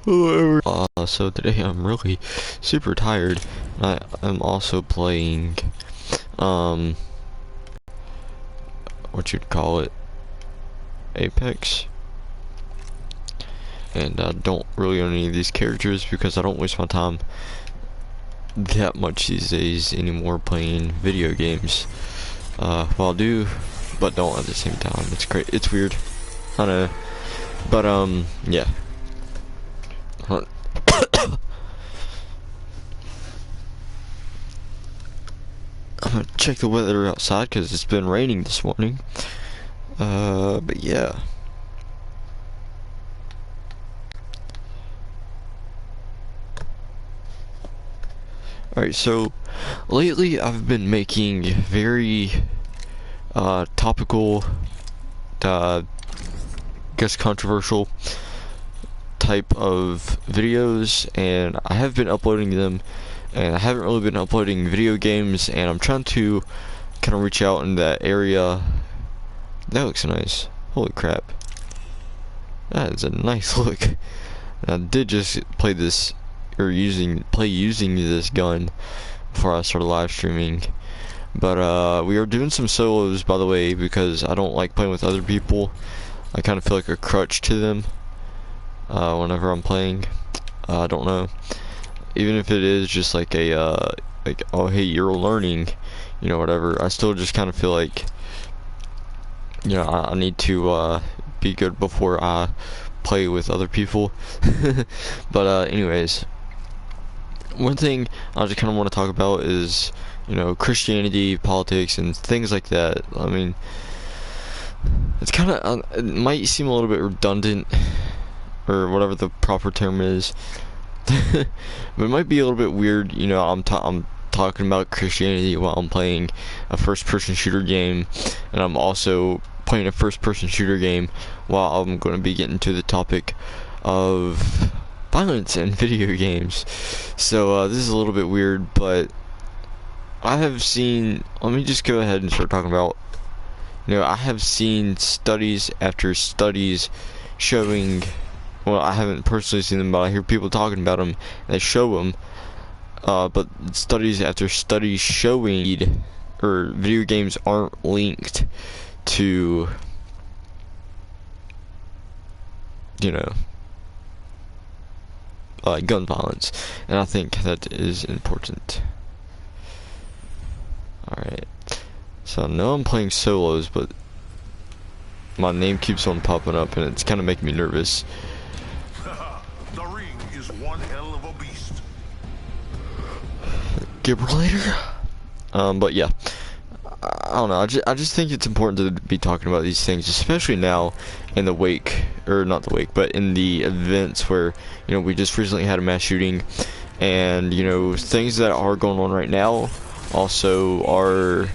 So today I'm really super tired. I am also playing, what you'd call it, Apex. And I don't really own any of these characters because I don't waste my time that much these days anymore playing video games. Well, I do, but don't at the same time. It's great. It's weird. I know. But, yeah. I'm gonna check the weather outside because it's been raining this morning. But yeah. Alright, so lately I've been making very topical, guess controversial type of videos, and I have been uploading them, and I haven't really been uploading video games, and I'm trying to kind of reach out in that area. That looks nice. Holy crap. That is a nice look. And I did just play this, or using this gun before I started live streaming. But we are doing some solos, by the way, because I don't like playing with other people. I kind of feel like a crutch to them whenever I'm playing. I don't know. Even if it is just like a like, oh hey, you're learning, you know, whatever. I still just kind of feel like, you know, I need to be good before I play with other people. But anyways, one thing I just kind of want to talk about is, you know, Christianity, politics, and things like that. I mean, it's kind of, it might seem a little bit redundant, or whatever the proper term is. But it might be a little bit weird, you know, I'm talking about Christianity while I'm playing a first-person shooter game, and I'm also playing a first-person shooter game while I'm going to be getting to the topic of violence in video games. So this is a little bit weird, but I have seen, let me just go ahead and start talking about, you know, I have seen studies after studies showing, well, I haven't personally seen them, but I hear people talking about them, and they show them, but studies after studies showing, or video games aren't linked to, you know, gun violence, and I think that is important. Alright, so I know I'm playing solos, but my name keeps on popping up, and it's kind of making me nervous. The ring is one hell of a beast. Gibralator? But yeah, I don't know, I just think it's important to be talking about these things, especially now in the wake, or not the wake, but in the events where, you know, we just recently had a mass shooting, and, you know, things that are going on right now also are,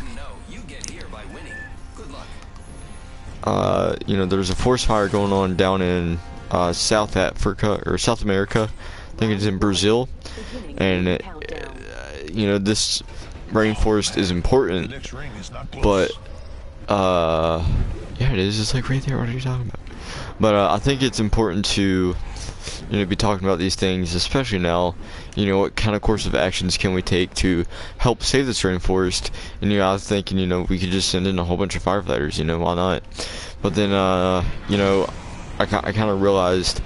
you know, there's a forest fire going on down in South Africa, or South America. I think it's in Brazil, and you know, this rainforest is important, but yeah, it is. It's like right there. What are you talking about? But I think it's important to, you know, be talking about these things, especially now. You know, what kind of course of actions can we take to help save this rainforest? And, you know, I was thinking, you know, we could just send in a whole bunch of firefighters, you know, why not? But then, you know, I kind of realized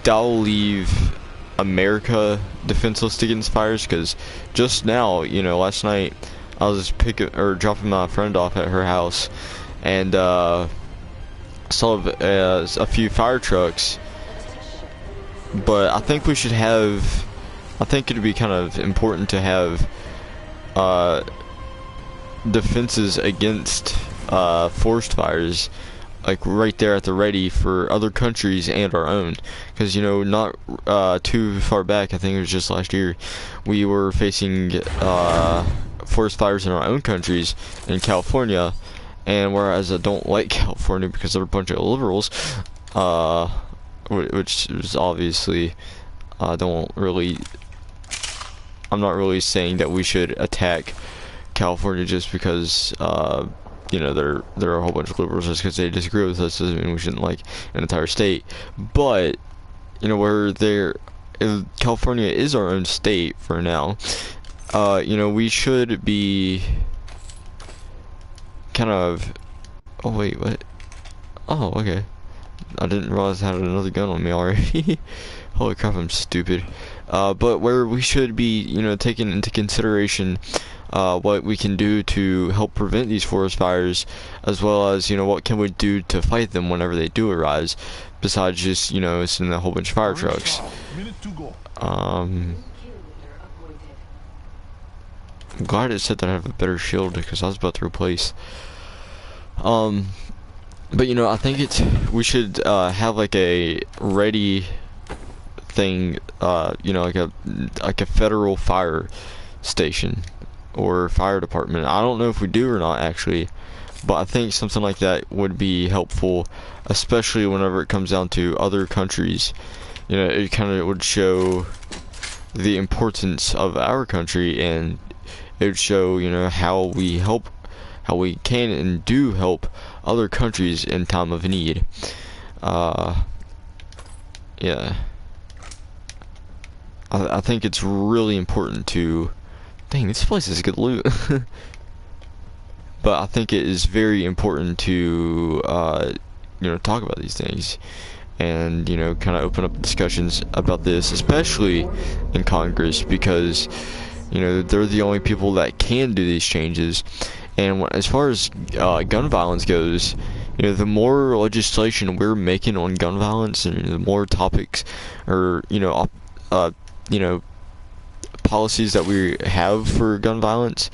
that'll leave America defenseless against fires, because just now, you know, last night, I was dropping my friend off at her house, and saw a few fire trucks. But I think we should have, I think it'd be kind of important to have defenses against forest fires, like right there at the ready for other countries and our own. Because, you know, not too far back, I think it was just last year, we were facing forest fires in our own countries, in California. And whereas I don't like California because they're a bunch of liberals, which is obviously, I'm not really saying that we should attack California just because you know, there are a whole bunch of liberals just because they disagree with us doesn't mean we shouldn't like an entire state. But you know, where if California is our own state for now, you know, we should be kind of, oh wait, what? Oh, okay. I didn't realize I had another gun on me already. Holy crap, I'm stupid. But where we should be, you know, taking into consideration what we can do to help prevent these forest fires, as well as, you know, what can we do to fight them whenever they do arise, besides just, you know, sending a whole bunch of fire trucks. I'm glad it said that I have a better shield, because I was about to replace. But you know, I think we should have like a ready thing, you know, like a federal fire station or fire department. I don't know if we do or not actually, but I think something like that would be helpful, especially whenever it comes down to other countries. You know, it kind of would show the importance of our country, and it would show, you know, how we can and do help other countries in time of need. Yeah. I think it's really important to... Dang, this place is good loot. But I think it is very important to, you know, talk about these things. And, you know, kind of open up discussions about this, especially in Congress, because, you know, they're the only people that can do these changes. And as far as gun violence goes, you know, the more legislation we're making on gun violence, and the more topics, or you know, policies that we have for gun violence,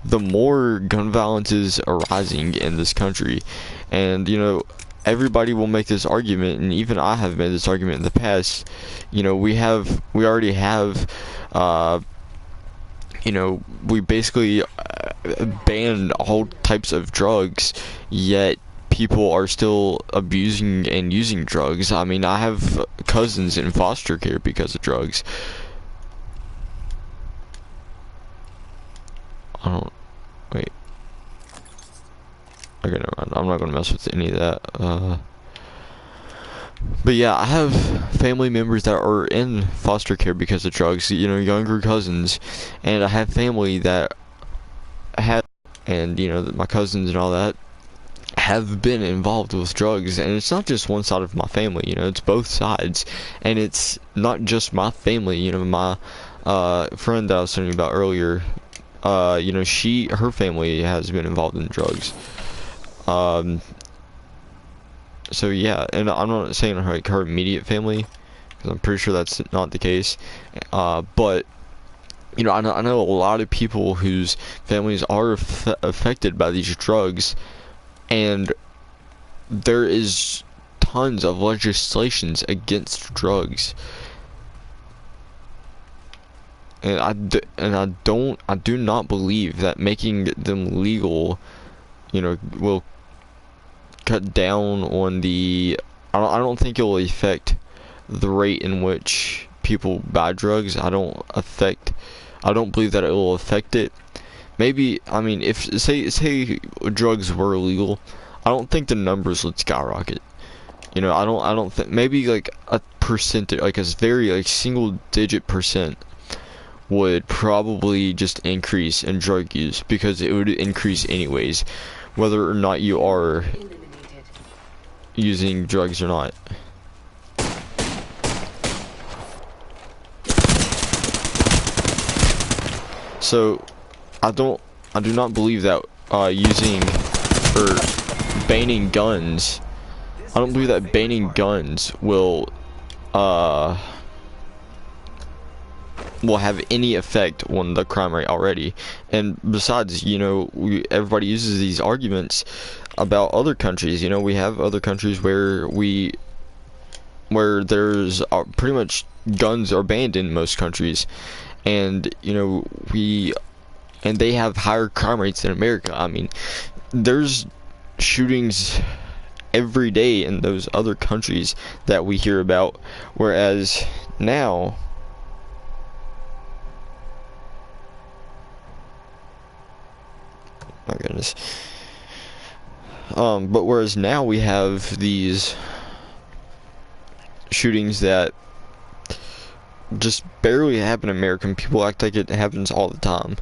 the more gun violence is arising in this country. And you know, everybody will make this argument, and even I have made this argument in the past. You know, we already have. You know, we basically banned all types of drugs, yet people are still abusing and using drugs. I mean, I have cousins in foster care because of drugs. Wait. Okay, never mind. I'm not gonna mess with any of that. But yeah, I have family members that are in foster care because of drugs, you know, younger cousins, and I have family that and you know, my cousins and all that have been involved with drugs. And it's not just one side of my family, you know, it's both sides. And it's not just my family, you know, my friend that I was telling you about earlier, you know, her family has been involved in drugs. So yeah, and I'm not saying her immediate family, because I'm pretty sure that's not the case. But you know, I know a lot of people whose families are affected by these drugs, and there is tons of legislations against drugs. And I do not believe that making them legal, you know, will cut down on the... I don't think it will affect the rate in which people buy drugs. I don't believe that it will affect it. Maybe, I mean, if say drugs were illegal, I don't think the numbers would skyrocket. You know, I don't think, maybe like a percentage, like a very like single digit percent would probably just increase in drug use, because it would increase anyways, whether or not you are using drugs or not. So I do not believe that using or banning guns, I don't believe that banning guns will have any effect on the crime rate already. And besides, you know, everybody uses these arguments about other countries. You know, we have other countries where there's pretty much guns are banned in most countries, and you know, they have higher crime rates than America. I mean, there's shootings every day in those other countries that we hear about, whereas now, my goodness, but whereas now we have these shootings that just barely happen in America, and people act like it happens all the time.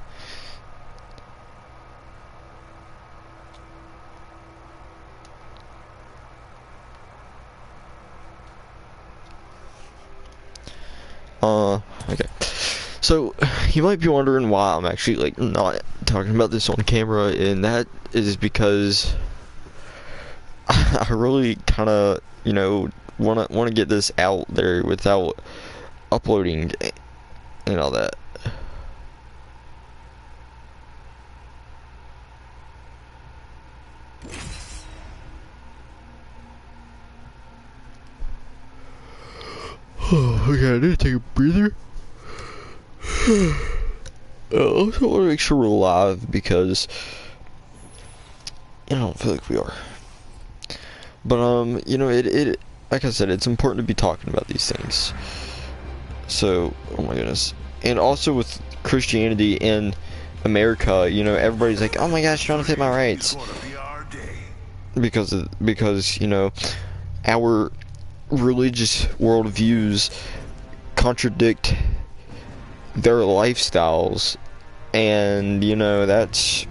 Okay. So, you might be wondering why I'm actually, like, not talking about this on camera, and that is because I really kind of, you know, wanna get this out there without uploading and all that. Okay, I need to take a breather. I also want to make sure we're live because I don't feel like we are. But you know, it like I said, it's important to be talking about these things. So, oh my goodness. And also with Christianity in America, you know, everybody's like, "Oh my gosh, trying to take my rights." Because you know, our religious worldviews contradict their lifestyles, and you know, that's,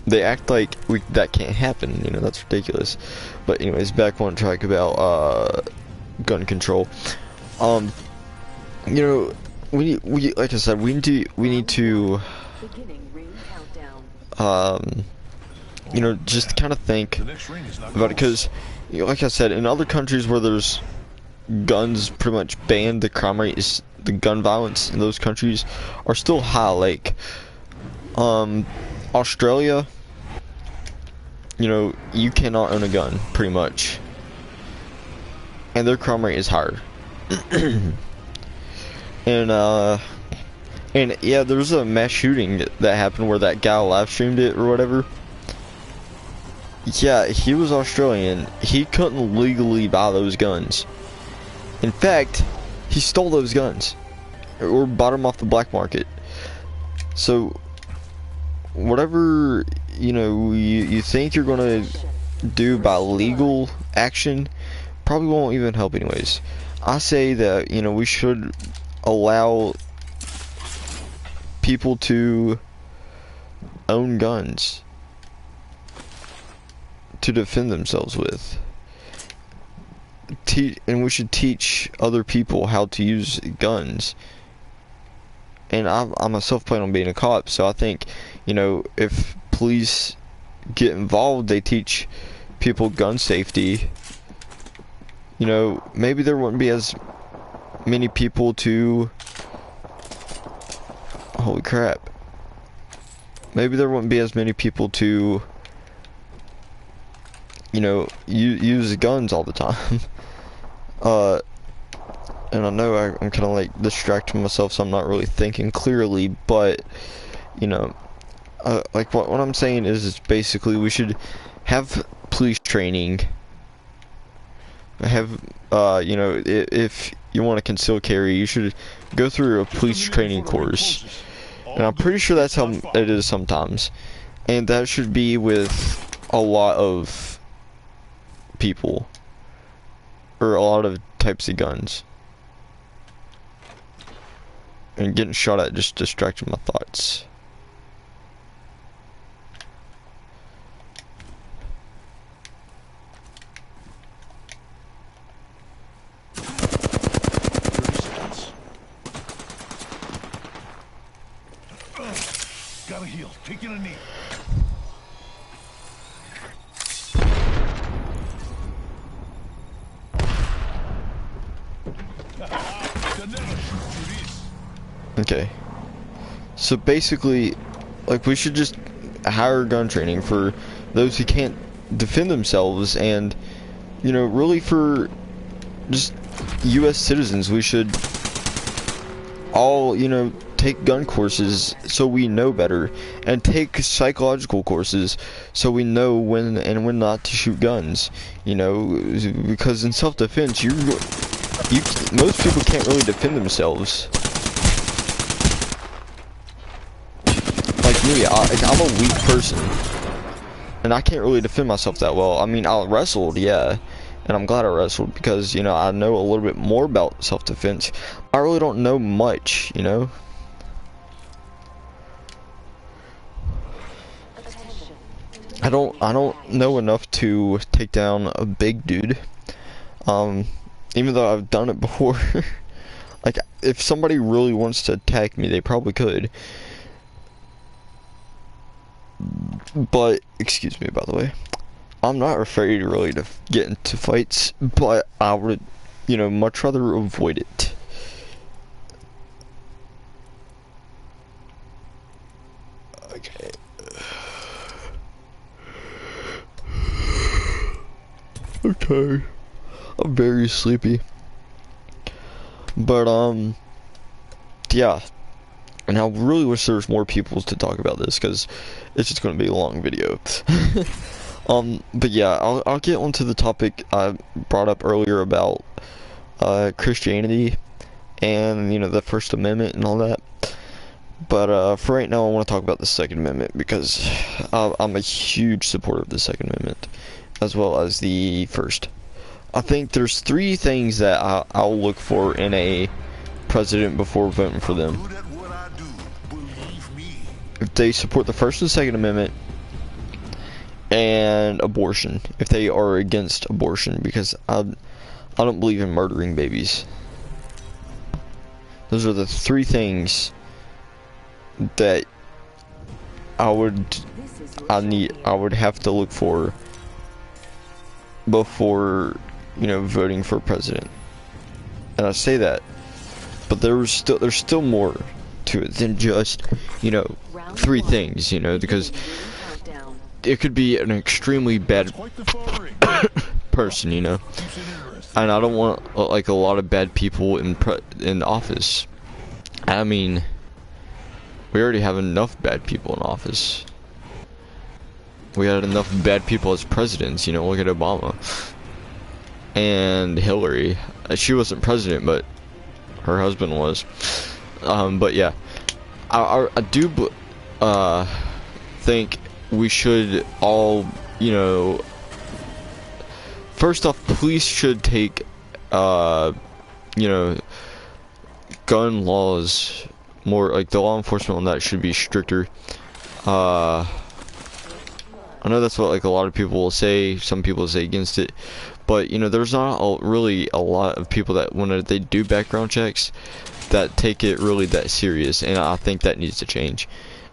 they act like that can't happen. You know, that's ridiculous. But anyways, back on track about gun control. You know, we like I said, we need to you know, just kind of think about it, because you know, like I said, in other countries where there's guns pretty much banned, the crime rate is, the gun violence in those countries are still high. Like Australia, you know, you cannot own a gun pretty much, and their crime rate is higher. And yeah, there was a mass shooting that happened where that guy live streamed it or whatever. Yeah, he was Australian. He couldn't legally buy those guns. In fact, he stole those guns or bought them off the black market. So whatever, you know, you think you're gonna do by legal action probably won't even help anyways. I say that, you know, we should allow people to own guns to defend themselves with. And we should teach other people how to use guns. And I myself plan on being a cop, so I think, you know, if police get involved, they teach people gun safety. You know, maybe there wouldn't be as many people to, holy crap, maybe there wouldn't be as many people to, you know, use guns all the time. And I know I'm kind of like distracting myself, so I'm not really thinking clearly, but you know, like what I'm saying is basically we should have police training, have you know, if you want to conceal carry, you should go through a police training course, and I'm pretty sure that's how it is sometimes, and that should be with a lot of people, or a lot of types of guns. And getting shot at just distracted my thoughts. Gotta heal. Taking a knee. Okay. So basically, like, we should just hire gun training for those who can't defend themselves, and, you know, really for just US citizens, we should all, you know, take gun courses so we know better, and take psychological courses so we know when and when not to shoot guns. You know, because in self-defense, most people can't really defend themselves. Like me, I'm a weak person, and I can't really defend myself that well. I mean, I'll wrestle, yeah, and I'm glad I wrestled because, you know, I know a little bit more about self-defense. I really don't know much, you know. I don't know enough to take down a big dude. Even though I've done it before. Like, if somebody really wants to attack me, they probably could. But, excuse me, by the way. I'm not afraid really to get into fights, but I would, you know, much rather avoid it. Okay. Okay. I'm very sleepy. But, yeah. And I really wish there was more people to talk about this, because it's just going to be a long video. But yeah, I'll get onto the topic I brought up earlier about, Christianity, and, you know, the First Amendment and all that. But, for right now, I want to talk about the Second Amendment, because I'm a huge supporter of the Second Amendment, as well as the First. I think there's 3 things that I'll look for in a president before voting for them. If they support the First and Second Amendment, and abortion, if they are against abortion, because I don't believe in murdering babies. Those are the 3 things that I would have to look for before, you know, voting for president. And I say that, but there's still more to it than just, you know, 3 things, you know, because it could be an extremely bad person, you know, and I don't want like a lot of bad people in office. I mean, we already have enough bad people in office. We had enough bad people as presidents, you know. Look at Obama and Hillary. She wasn't president, but her husband was. But yeah, I do think we should all, you know, first off, police should take, you know, gun laws more, like the law enforcement on that should be stricter. I know that's what like a lot of people will say, some people say against it, but you know, there's not really a lot of people that when they do background checks that take it really that serious, and I think that needs to change.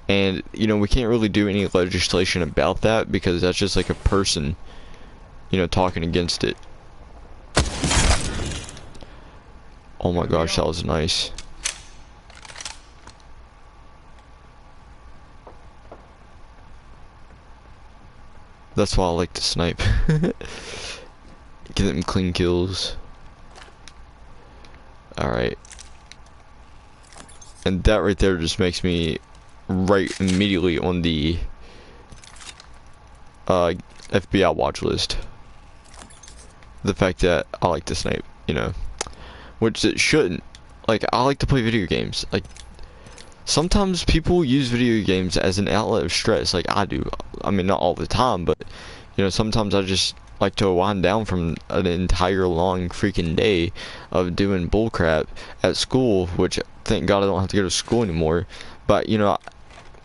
And, you know, we can't really do any legislation about that because that's just like a person, you know, talking against it. Oh my gosh, that was nice. That's why I like to snipe. Get them clean kills. Alright. And that right there just makes me right immediately on the FBI watch list. The fact that I like to snipe, you know, which it shouldn't. Like, I like to play video games. Like, sometimes people use video games as an outlet of stress, like I do. I mean, not all the time, but you know, sometimes I just like to wind down from an entire long freaking day of doing bullcrap at school, which thank God I don't have to go to school anymore. But you know,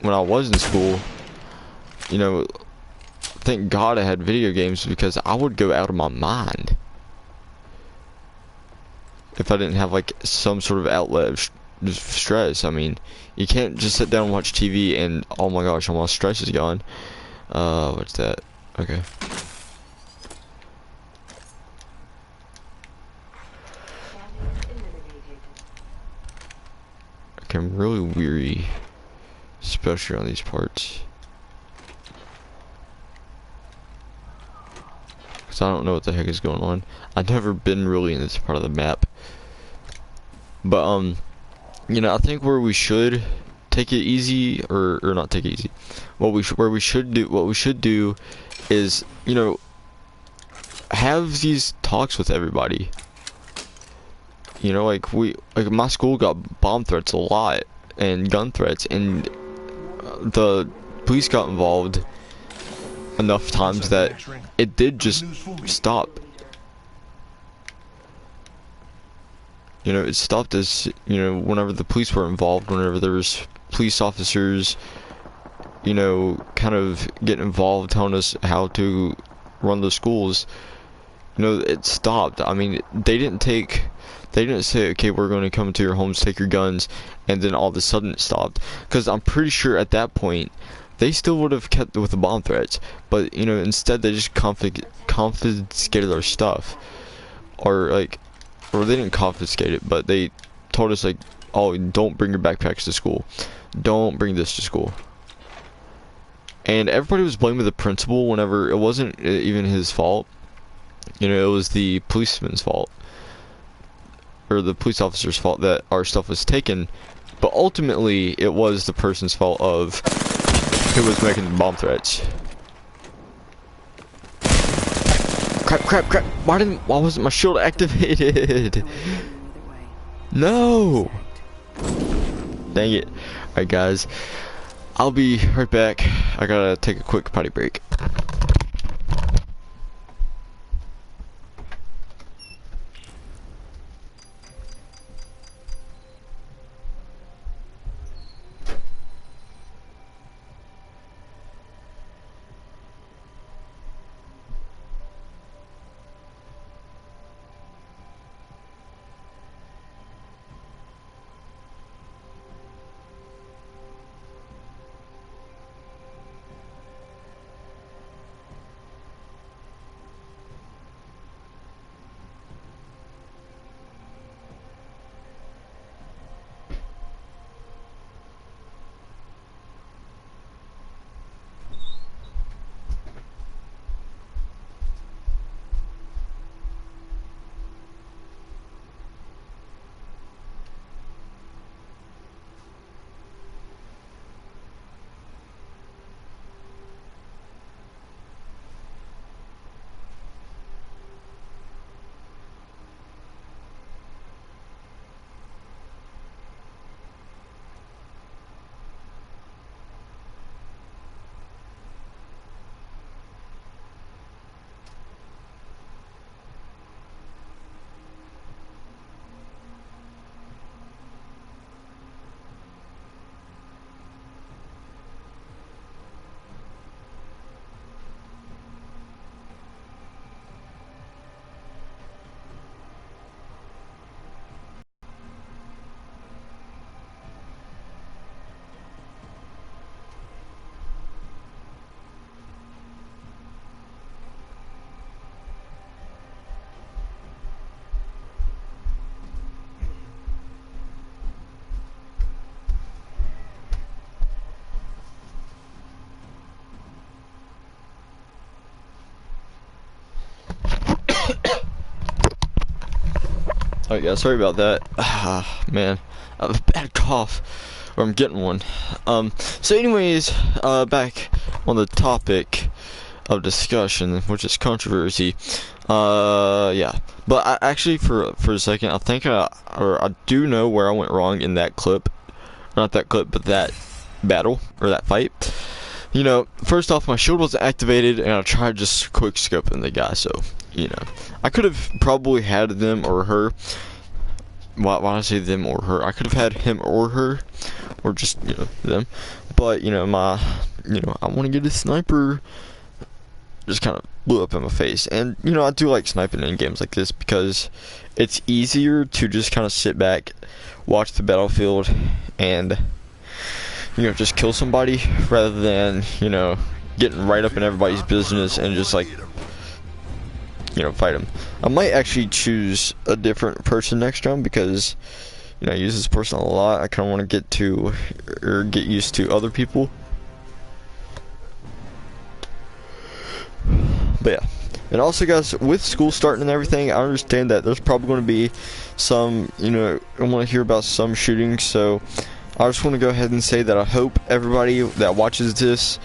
when I was in school, you know, thank God I had video games because I would go out of my mind if I didn't have like some sort of outlet of stress. I mean, you can't just sit down and watch TV and oh my gosh, all my stress is gone. What's that? Okay. Okay, I'm really weary, especially on these parts, because I don't know what the heck is going on. I've never been really in this part of the map, but you know, I think where we should take it easy, or not take it easy, what we should do is, you know, have these talks with everybody. You know, like my school got bomb threats a lot and gun threats, and the police got involved enough times that it did just stop. you know, it stopped as, you know, whenever the police were involved, whenever there was police officers, you know, kind of getting involved, telling us how to run the schools, you know, it stopped. I mean, they didn't say, okay, we're going to come to your homes, take your guns, and then all of a sudden it stopped. Because I'm pretty sure at that point, they still would have kept with the bomb threats, but, you know, instead they just confiscated our stuff. Or, like, or they didn't confiscate it, but they told us, like, oh, don't bring your backpacks to school. Don't bring this to school. And everybody was blaming the principal whenever it wasn't even his fault. You know, it was the policeman's fault. Or the police officer's fault that our stuff was taken. But ultimately, it was the person's fault of who was making the bomb threats. Crap. Why wasn't my shield activated? No! Dang it. Alright guys, I'll be right back. I gotta take a quick potty break. Alright guys, sorry about that. Man, I have a bad cough, or I'm getting one. So anyways, back on the topic of discussion, which is controversy. Yeah. But I actually, for a second, I think I do know where I went wrong in that clip. Not that clip, but that battle, or that fight. You know, first off, my shield wasn't activated, and I tried just quick scoping the guy, so, you know. I could have probably had them or her. Why do I say them or her? I could have had him or her, or just, you know, them. But, you know, I want to get a sniper, just kind of blew up in my face. And, you know, I do like sniping in games like this because it's easier to just kind of sit back, watch the battlefield, and, you know, just kill somebody rather than, you know, getting right up in everybody's business and just, like, you know, fight them. I might actually choose a different person next round because, you know, I use this person a lot. I kind of want to get used to other people. But yeah. And also, guys, with school starting and everything, I understand that there's probably going to be some, you know, I want to hear about some shootings, so I just want to go ahead and say that I hope everybody that watches this,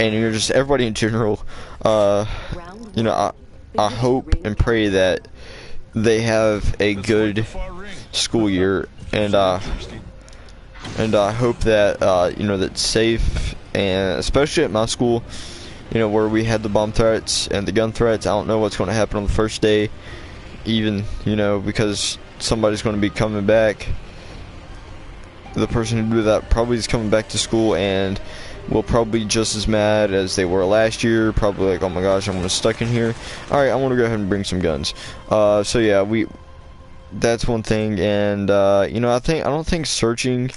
and, you know, just everybody in general, you know, I hope and pray that they have a good school year, and I hope that, you know, that's safe, and especially at my school, you know, where we had the bomb threats and the gun threats. I don't know what's going to happen on the first day, even, you know, because somebody's going to be coming back. The person who did that probably is coming back to school and will probably be just as mad as they were last year. Probably like, oh my gosh, I'm stuck in here. Alright, I want to go ahead and bring some guns. So yeah, that's one thing. And you know, I don't think searching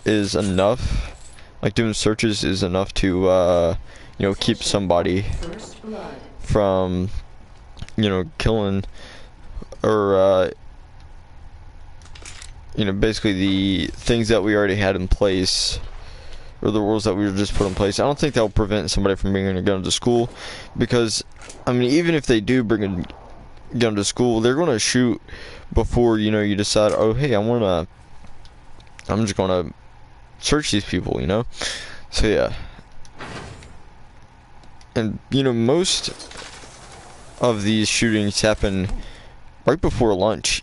is enough. Like, doing searches is enough to you know, keep somebody from, you know, killing, or you know, basically the things that we already had in place, or the rules that we were just put in place. I don't think that will prevent somebody from bringing a gun to school, because I mean, even if they do bring a gun to school, they're gonna shoot before, you know, you decide, oh hey, I'm just gonna search these people, you know. So yeah. And you know, most of these shootings happen right before lunch.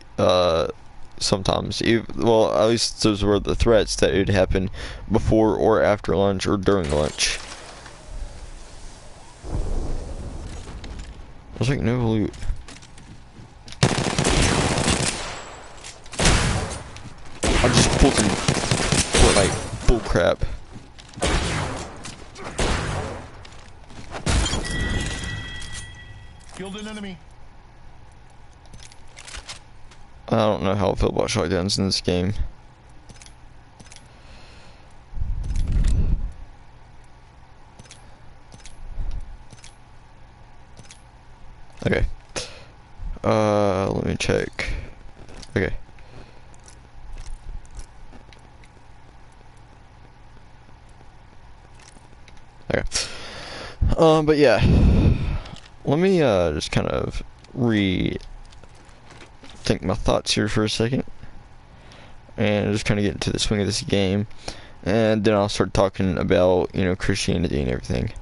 Sometimes, well, at least those were the threats, that it would happen before or after lunch or during lunch. There's like no loot. I just pulled some Fortnite bull crap. Killed an enemy. I don't know how I feel about shotguns in this game. Okay. Let me check. Okay. Okay. But yeah. Let me just kind of think my thoughts here for a second, and just kind of get into the swing of this game, and then I'll start talking about, you know, Christianity and everything.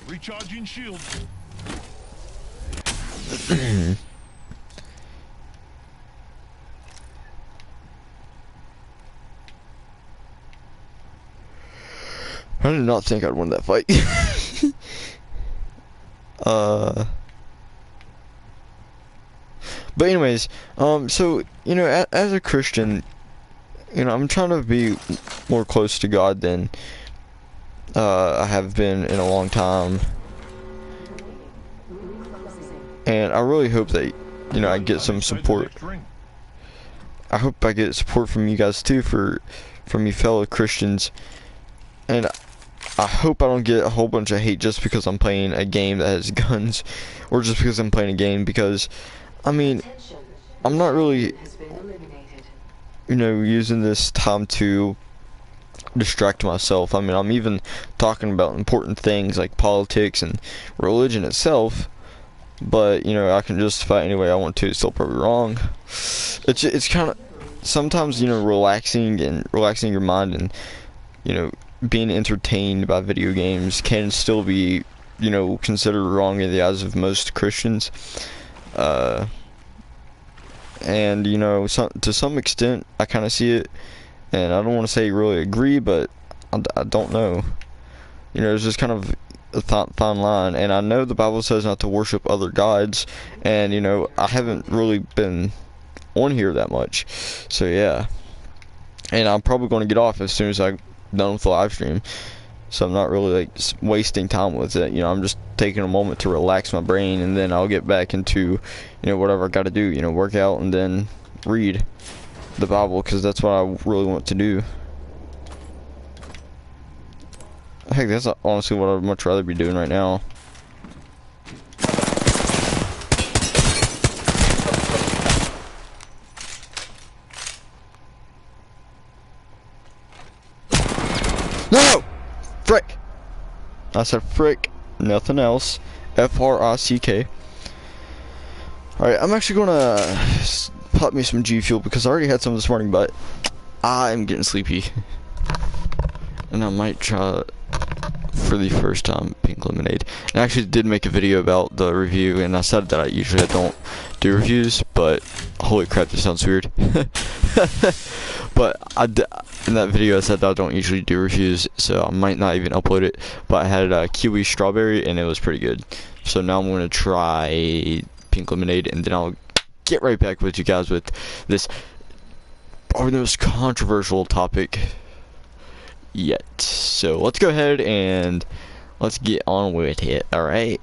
Recharging shields. I did not think I'd win that fight. But anyways, so, you know, as a Christian, you know, I'm trying to be more close to God than I have been in a long time. And I really hope that, you know, I get some support. I hope I get support from you guys too, from you fellow Christians. And I hope I don't get a whole bunch of hate just because I'm playing a game that has guns, or just because I'm playing a game, because I mean, I'm not really, you know, using this time to distract myself. I mean, I'm even talking about important things like politics and religion itself, but, you know, I can justify it any way I want to. It's still probably wrong. It's kind of, sometimes, you know, relaxing your mind and, you know, being entertained by video games can still be, you know, considered wrong in the eyes of most Christians. And, you know, to some extent, I kind of see it, and I don't want to say really agree, but I don't know. You know, it's just kind of a fine line, and I know the Bible says not to worship other gods, and, you know, I haven't really been on here that much, so yeah. And I'm probably going to get off as soon as I'm done with the live stream. So I'm not really like wasting time with it. You know, I'm just taking a moment to relax my brain, and then I'll get back into, you know, whatever I got to do. You know, work out and then read the Bible, because that's what I really want to do. Heck, that's honestly what I'd much rather be doing right now. No! Frick! I said frick, nothing else. F-R-I-C-K. Alright, I'm actually gonna pop me some G Fuel, because I already had some this morning, but I'm getting sleepy. And I might try, for the first time, pink lemonade. And I actually did make a video about the review, and I said that I usually don't do reviews, but holy crap, this sounds weird. But in that video I said that I don't usually do reviews, so I might not even upload it. But I had kiwi strawberry, and it was pretty good. So now I'm going to try pink lemonade, and then I'll get right back with you guys with this probably the most controversial topic yet. So let's go ahead and let's get on with it, alright?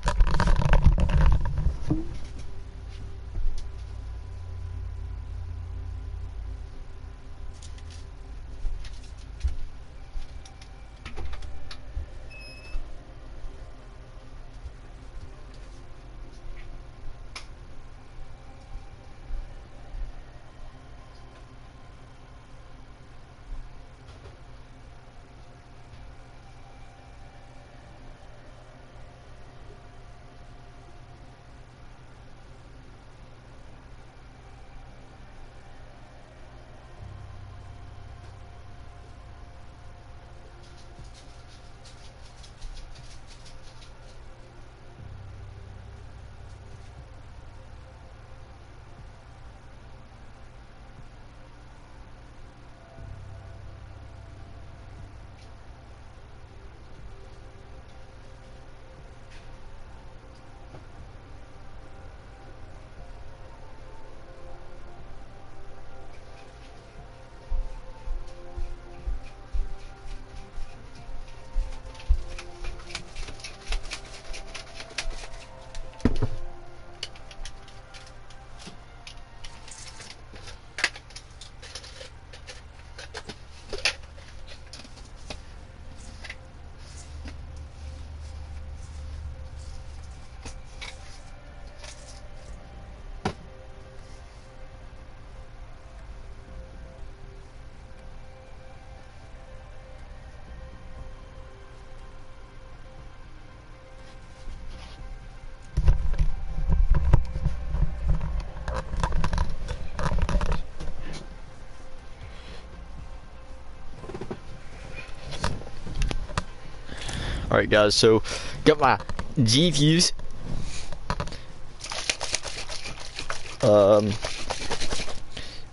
Alright guys, so got my G fuse.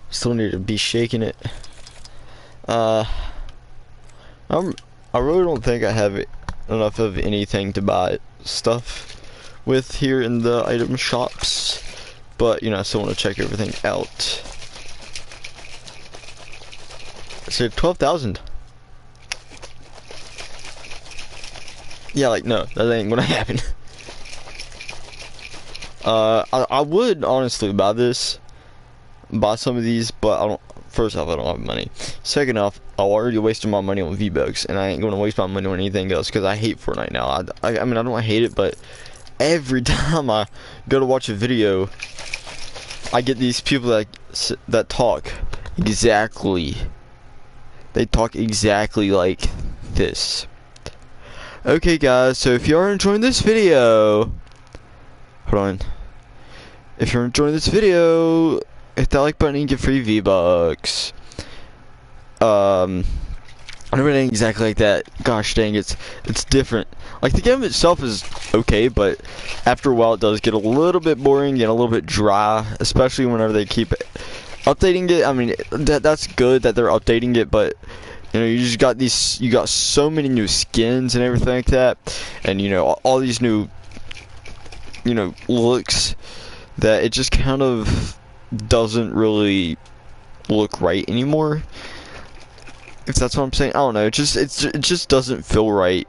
Still need to be shaking it. I really don't think I have enough of anything to buy stuff with here in the item shops, but you know, I still want to check everything out. So 12,000. Yeah, like, no, that ain't gonna happen. I would honestly buy some of these, but I don't. First off, I don't have money. Second off, I already wasted my money on V-Bucks, and I ain't gonna waste my money on anything else because I hate Fortnite now. I mean, I don't hate it, but every time I go to watch a video, I get these people that talk exactly. They talk exactly like this. Okay guys, so if you are enjoying this video, hold on. If you're enjoying this video, hit that like button and get free V-Bucks. I never did exactly like that. Gosh dang, it's different. Like the game itself is okay, but after a while it does get a little bit boring and a little bit dry, especially whenever they keep updating it. I mean, that's good that they're updating it, but you know, you got so many new skins and everything like that, and you know, all these new, you know, looks that it just kind of doesn't really look right anymore. If that's what I'm saying, I don't know. It just doesn't feel right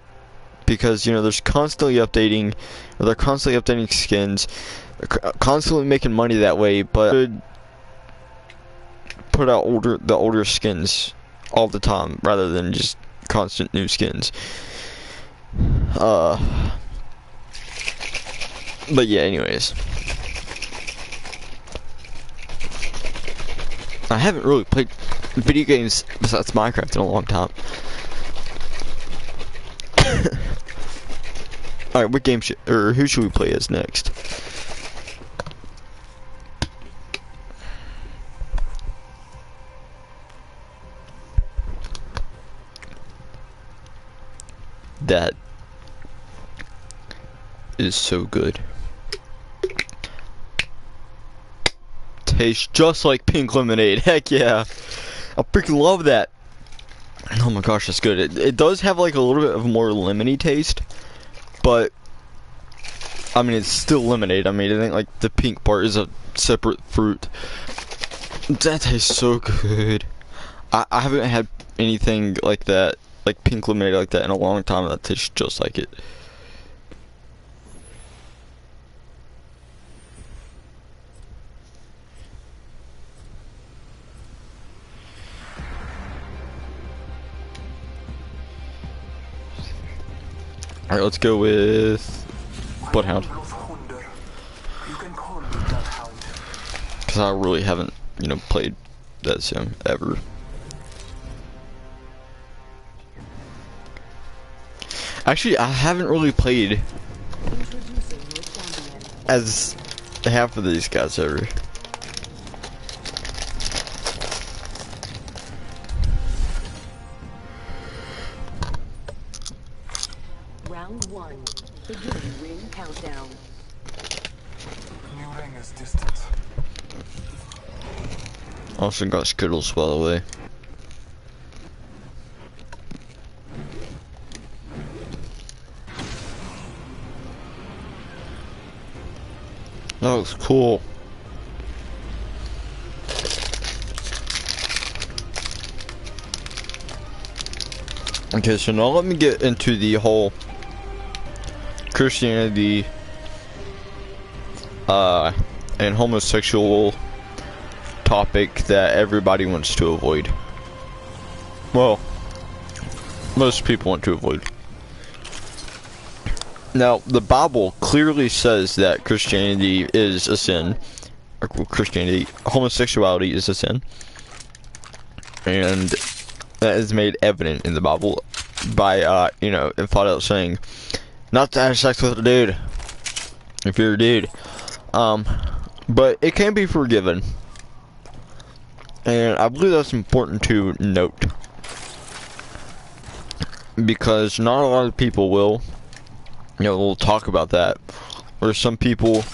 because you know, there's constantly updating, or they're constantly updating skins, constantly making money that way, but put out the older skins all the time rather than just constant new skins. But yeah, anyways, I haven't really played video games besides Minecraft in a long time. Alright, what game who should we play as next? That is so good. Tastes just like pink lemonade. Heck yeah. I freaking love that. Oh my gosh, that's good. It does have like a little bit of more lemony taste, but I mean, it's still lemonade. I mean, I think like the pink part is a separate fruit. That tastes so good. I haven't had anything like that, like pink lemonade like that in a long time. That tastes just like it. Alright, let's go with Bloodhound. Because I really haven't, you know, played that sim ever. Actually, I haven't really played as half of these guys ever. Round 1. Beginning ring countdown. New ring is distant. Also got Skittles, by the way. That looks cool. Okay, so now let me get into the whole Christianity and homosexual topic that everybody wants to avoid. Well, most people want to avoid. Now, the Bible clearly says that Christianity is a sin. Or homosexuality is a sin. And that is made evident in the Bible by, you know, it flat out saying, not to have sex with a dude, if you're a dude. But it can be forgiven. And I believe that's important to note. Because not a lot of people will, you know, we'll talk about that. Or some people,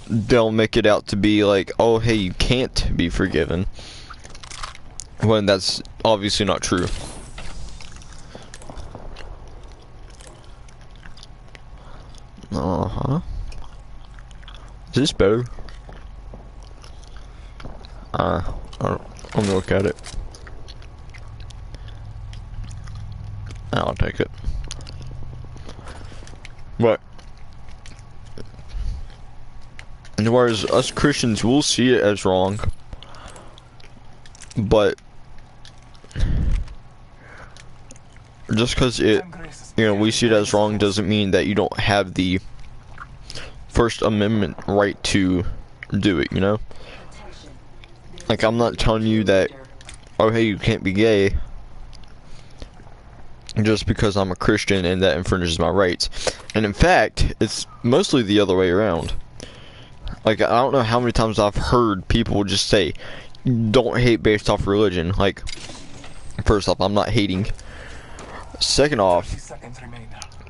they'll make it out to be like, oh, hey, you can't be forgiven. When that's obviously not true. Uh-huh. Is this better? Let me look at it. I'll take it. But whereas us Christians will see it as wrong, but just because it, you know, we see it as wrong doesn't mean that you don't have the First Amendment right to do it, you know? Like, I'm not telling you that, oh, hey, you can't be gay just because I'm a Christian and that infringes my rights. And in fact, it's mostly the other way around. Like, I don't know how many times I've heard people just say, don't hate based off religion. Like, first off, I'm not hating. Second off,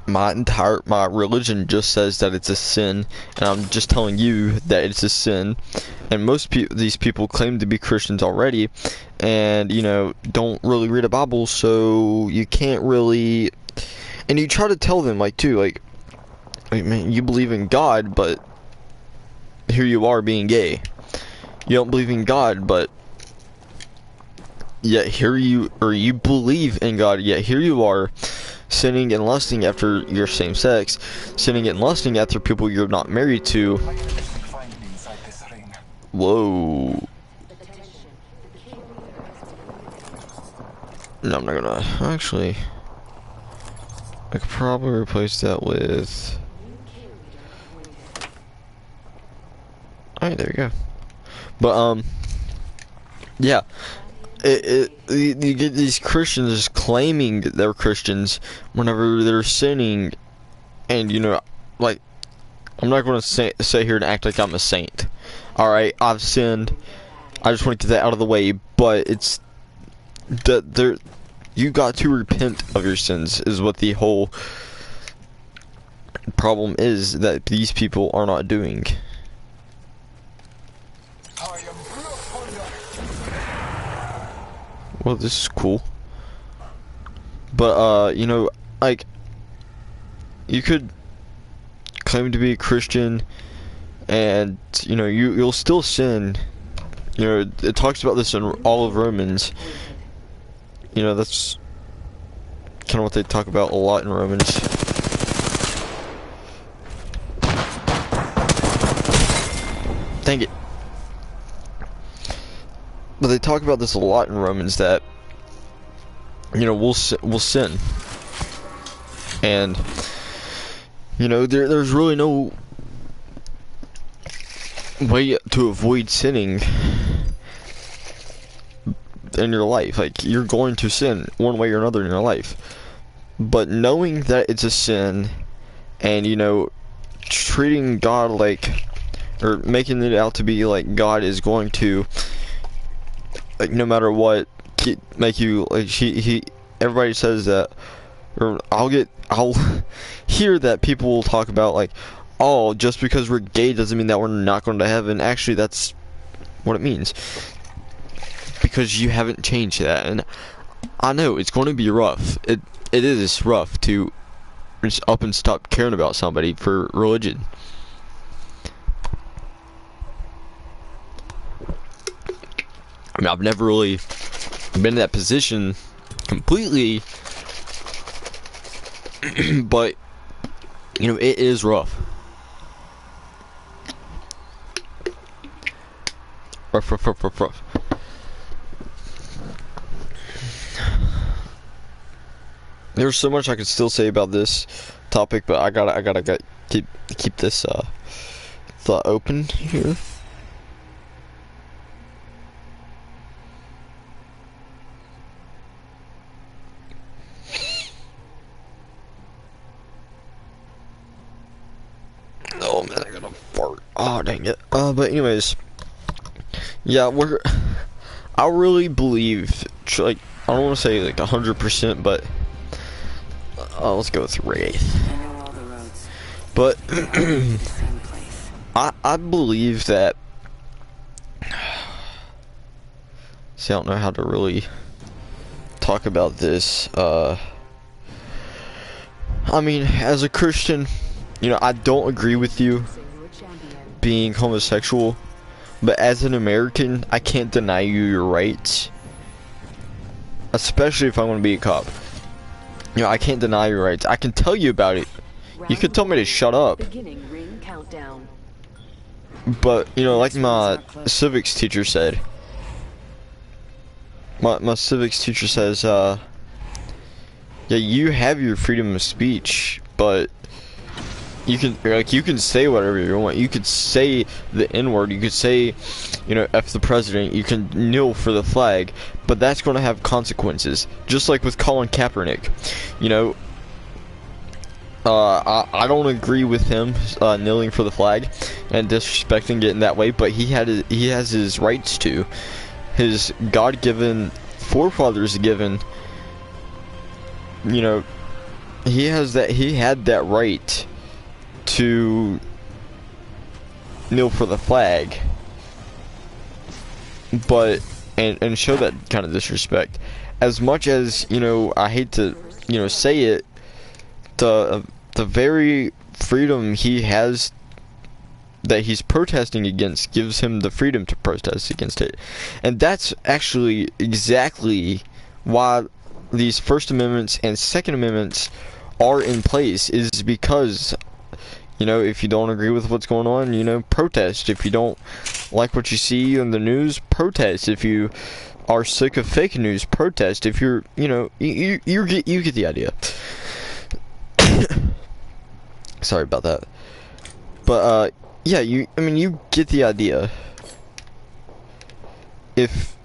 my religion just says that it's a sin, and I'm just telling you that it's a sin. And most these people claim to be Christians already, and you know, don't really read a Bible, so you can't really. And you try to tell them, like, too, like, man, you believe in God, but here you are being gay. You don't believe in God, but yet here you believe in God, yet here you are sinning and lusting after your same sex, sinning and lusting after people you're not married to. Whoa. No, I'm not gonna. Actually, I could probably replace that with. Alright, there you go. But, yeah. You get these Christians claiming they're Christians whenever they're sinning, and you know, like, I'm not going to say here and act like I'm a saint. Alright, I've sinned. I just want to get that out of the way, but it's that you got to repent of your sins is what the whole problem is that these people are not doing. Well, this is cool. But, you know, like, you could claim to be a Christian, and you know you'll still sin. You know, it talks about this in all of Romans. You know, that's kind of what they talk about a lot in Romans. Dang it. But they talk about this a lot in Romans, that, you know, we'll sin. And, you know, there's really no way to avoid sinning in your life. Like, you're going to sin one way or another in your life. But knowing that it's a sin, and, you know, treating God like, or making it out to be like God is going to, like, no matter what, make you, like, everybody says that, or I'll hear that people will talk about, like, oh, just because we're gay doesn't mean that we're not going to heaven. Actually, that's what it means, because you haven't changed that. And I know it's going to be rough. It is rough to just up and stop caring about somebody for religion. I mean, I've never really been in that position completely, but, you know, it is rough. Rough. There's so much I could still say about this topic, but I gotta keep this thought open here. Oh man, I gotta fart. Oh dang it. But anyways, yeah, I really believe, like, I don't want to say like 100%, but let's go with Wraith. But I believe that. See, I don't know how to really talk about this. I mean, as a Christian, you know, I don't agree with you being homosexual, but as an American, I can't deny you your rights, especially if I want to be a cop. You know, I can't deny your rights. I can tell you about it. You could tell me to shut up. But, you know, like my civics teacher said, my civics teacher says, yeah, you have your freedom of speech, but you can say whatever you want. You could say the N-word. You could say, you know, F the president. You can kneel for the flag, but that's going to have consequences. Just like with Colin Kaepernick, you know, I don't agree with him kneeling for the flag and disrespecting it in that way, but he has his rights to, his God-given, forefathers given, you know, he had that right to kneel for the flag, but and show that kind of disrespect. As much as, you know, I hate to, you know, say it, the very freedom he has that he's protesting against gives him the freedom to protest against it. And that's actually exactly why these First Amendments and Second Amendments are in place, is because, you know, if you don't agree with what's going on, you know, protest. If you don't like what you see on the news, protest. If you are sick of fake news, protest. If you're, you know, you get the idea. Sorry about that. But yeah, I mean, you get the idea. If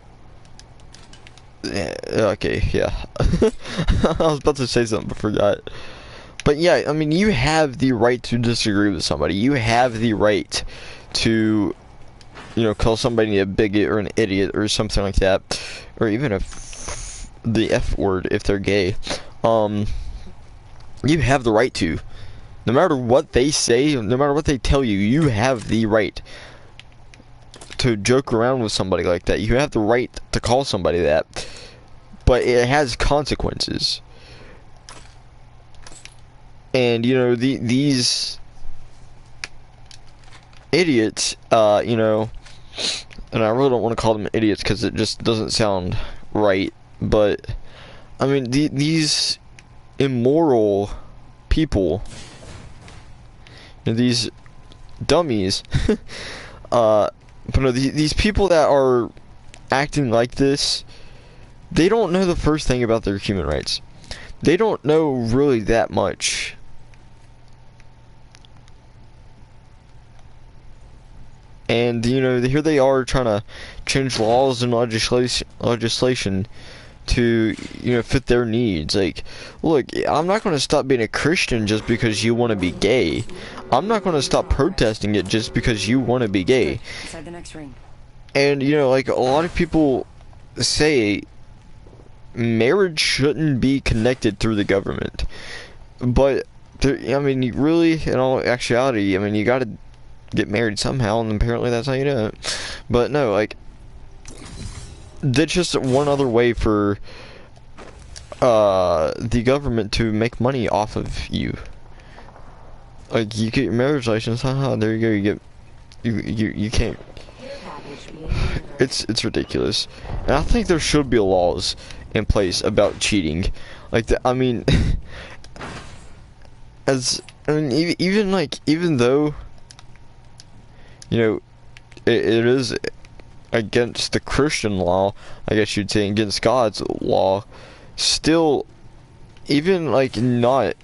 okay, yeah. I was about to say something but forgot. But yeah, I mean, you have the right to disagree with somebody. You have the right to, you know, call somebody a bigot or an idiot or something like that, or even the F word if they're gay. You have the right to. No matter what they say, no matter what they tell you, you have the right to joke around with somebody like that. You have the right to call somebody that. But it has consequences. And, you know, these idiots, you know, and I really don't want to call them idiots because it just doesn't sound right, but I mean these immoral people, you know, these dummies, but no, these people that are acting like this, they don't know the first thing about their human rights. They don't know really that much. And, you know, here they are trying to change laws and legislation to, you know, fit their needs. Like, look, I'm not going to stop being a Christian just because you want to be gay. I'm not going to stop protesting it just because you want to be gay. Inside the next ring. And, you know, like, a lot of people say marriage shouldn't be connected through the government. But, I mean, you really, in all actuality, I mean, you gotta get married somehow, and apparently that's how you do it. But no, like, that's just one other way for the government to make money off of you. Like, you get your marriage license, haha, there you go, you can't. It's ridiculous. And I think there should be laws in place about cheating. Like, I mean, even though, you know, it is against the Christian law, I guess you'd say, against God's law, still, even like not,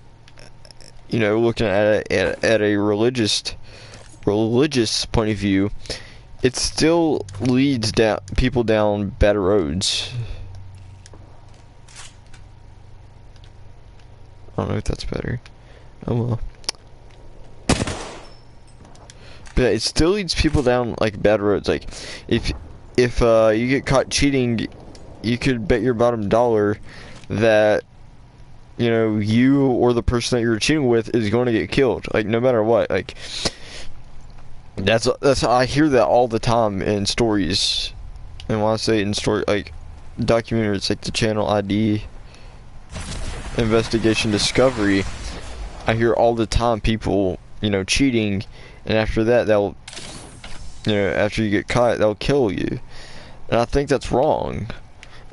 you know, looking at a religious point of view, it still leads people down bad roads. I don't know if that's better. Oh well. But it still leads people down like bad roads. Like, if you get caught cheating, you could bet your bottom dollar that, you know, you or the person that you're cheating with is going to get killed. Like, no matter what. Like, that's I hear that all the time in stories. And when I say in story, like documentaries, like the Channel ID, Investigation Discovery, I hear all the time people, you know, cheating, and after that they'll, you know, after you get caught, they'll kill you. And I think that's wrong.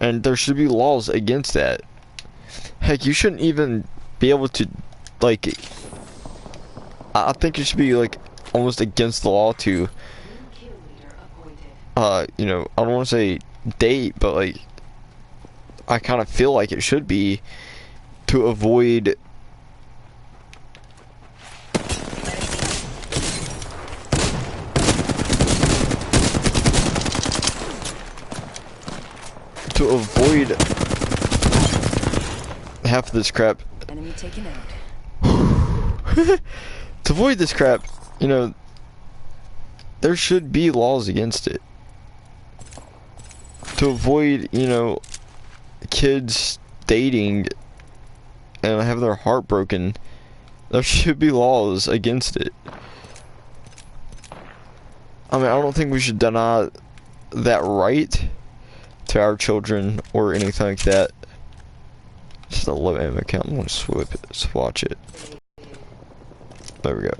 And there should be laws against that. Heck, you shouldn't even be able to, like, I think it should be like almost against the law to, you know, I don't want to say date, but like, I kind of feel like it should be, to avoid half of this crap. Enemy taken out. To avoid this crap, you know, there should be laws against it. To avoid, you know, kids dating and have their heart broken, there should be laws against it. I mean, I don't think we should deny that right to our children or anything like that. Just a low ammo count. I'm gonna swatch it. There we go.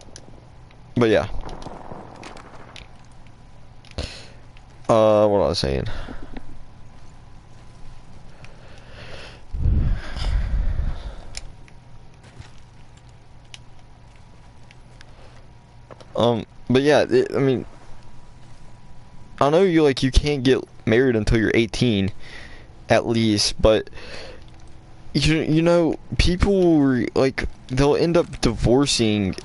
But yeah. What was I saying? But yeah, I mean, I know you can't get married until you're 18, at least, but you know, people like, they'll end up divorcing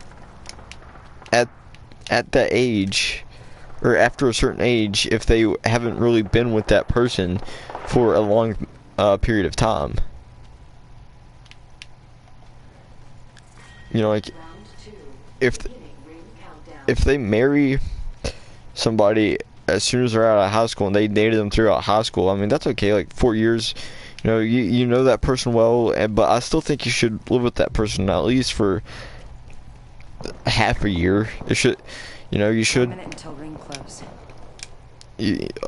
at that age, or after a certain age, if they haven't really been with that person for a long period of time. You know, like, if they marry somebody as soon as they're out of high school and they dated them throughout high school, I mean, that's okay. Like 4 years, you know, you know that person well, but I still think you should live with that person at least for half a year. It should, you know, you should,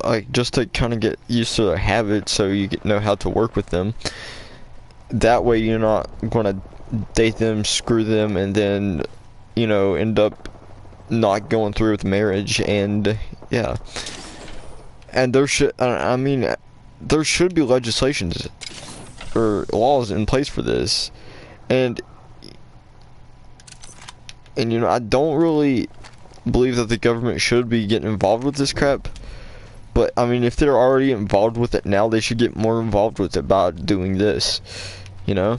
like, just to kind of get used to their habits, so you know how to work with them. That way you're not going to date them, screw them, and then, you know, end up not going through with marriage, and yeah. And there should, I mean, there should be legislations or laws in place for this, and you know, I don't really believe that the government should be getting involved with this crap. But I mean, if they're already involved with it now, they should get more involved with it by doing this, you know?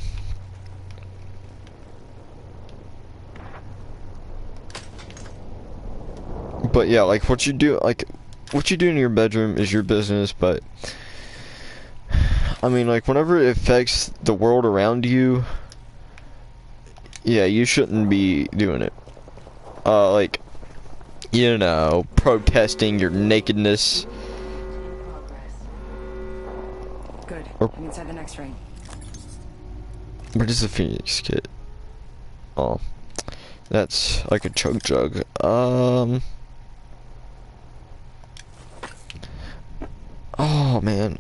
But yeah, like what you do in your bedroom is your business, but I mean, like whenever it affects the world around you, yeah, you shouldn't be doing it. Like, you know, protesting your nakedness. Good. I'm inside the next ring. Where does the Phoenix kit? Oh, that's like a chug jug. Oh man.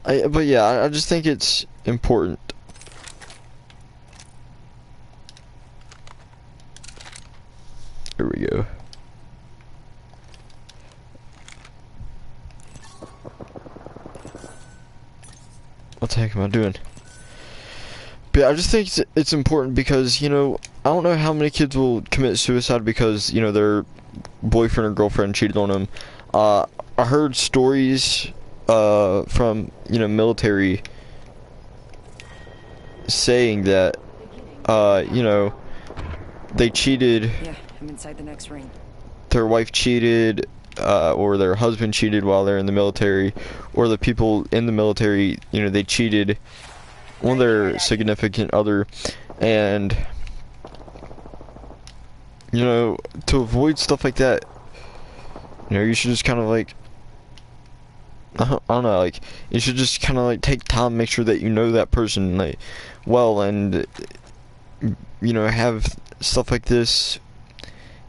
But yeah, I just think it's important. Here we go. What the heck am I doing? But yeah, I just think it's important because, you know, I don't know how many kids will commit suicide because, you know, their boyfriend or girlfriend cheated on them. I heard stories from, you know, military saying that, you know, they cheated. Yeah, I'm inside the next ring. Their wife cheated, or their husband cheated while they're in the military, or the people in the military, you know, they cheated on their significant other, and, you know, to avoid stuff like that, you know, you should just kind of like, I don't know, like, you should just kind of like take time, make sure that you know that person like well, and you know, have stuff like this,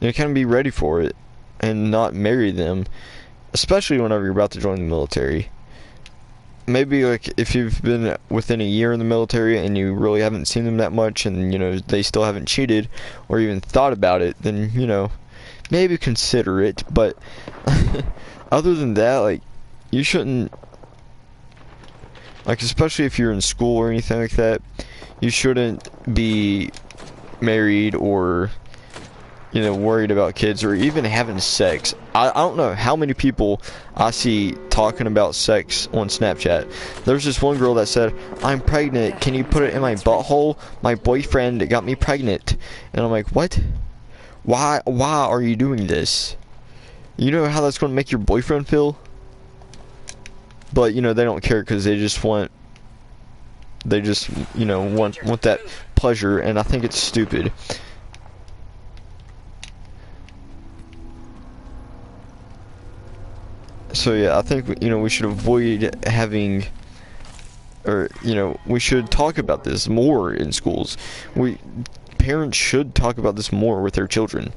you know, kind of be ready for it and not marry them, especially whenever you're about to join the military. Maybe like if you've been within a year in the military and you really haven't seen them that much, and you know they still haven't cheated or even thought about it, then you know maybe consider it. But other than that, like, you shouldn't, like, especially if you're in school or anything like that, you shouldn't be married or, you know, worried about kids or even having sex. I don't know how many people I see talking about sex on Snapchat. There's this one girl that said, "I'm pregnant, can you put it in my butthole? My boyfriend got me pregnant." And I'm like, what? Why are you doing this? You know how that's going to make your boyfriend feel? But, you know, they don't care because they just, you know, want that pleasure, and I think it's stupid. So yeah, I think, you know, we should avoid having, or, you know, we should talk about this more in schools. Parents should talk about this more with their children.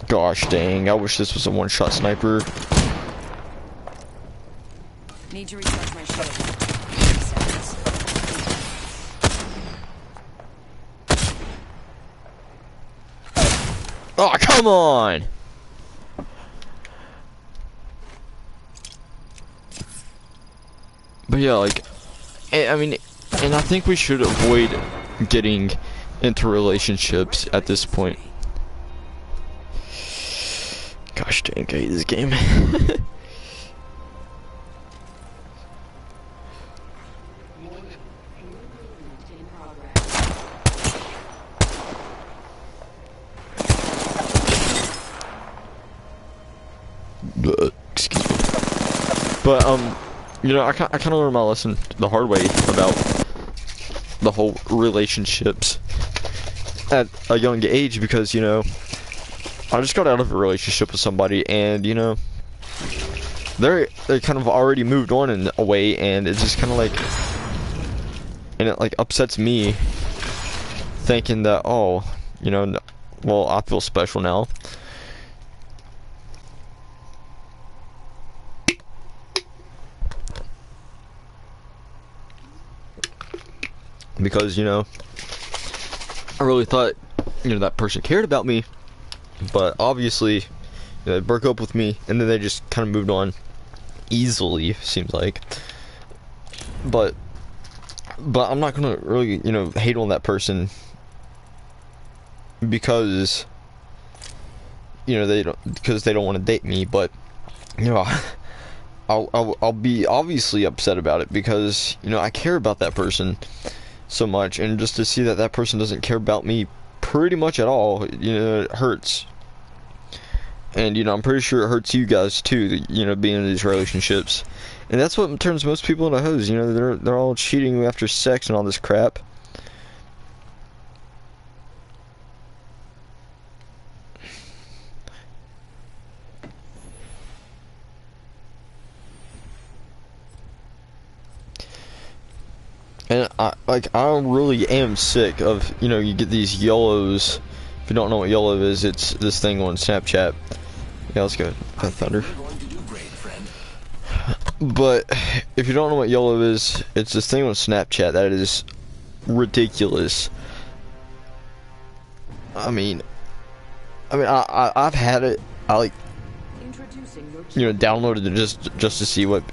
Gosh dang, I wish this was a one-shot sniper. Need to recharge my shield. Oh, come on! But yeah, like, I mean, and I think we should avoid getting into relationships at this point. Gosh dang, I hate this game. Excuse me. But you know, I kind of learned my lesson the hard way about the whole relationships at a young age, because, you know, I just got out of a relationship with somebody, and, you know, they kind of already moved on in a way, and it's just kind of like, and it like upsets me thinking that, oh, you know, well, I feel special now. because, you know, I really thought, you know, that person cared about me, but obviously, you know, they broke up with me, and then they just kind of moved on easily, seems like. But I'm not gonna really, you know, hate on that person because, you know, they don't want to date me. But, you know, I'll be obviously upset about it because, you know, I care about that person so much, and just to see that that person doesn't care about me pretty much at all, you know, it hurts. And, you know, I'm pretty sure it hurts you guys too, you know, being in these relationships. And that's what turns most people into hoes, you know, they're all cheating after sex and all this crap. And I really am sick of, you know, you get these YOLOs. If you don't know what YOLO is, it's this thing on Snapchat. Yeah, let's go. Thunder. But if you don't know what YOLO is, it's this thing on Snapchat that is ridiculous. I mean, I've had it. I like, you know, downloaded it just to see what,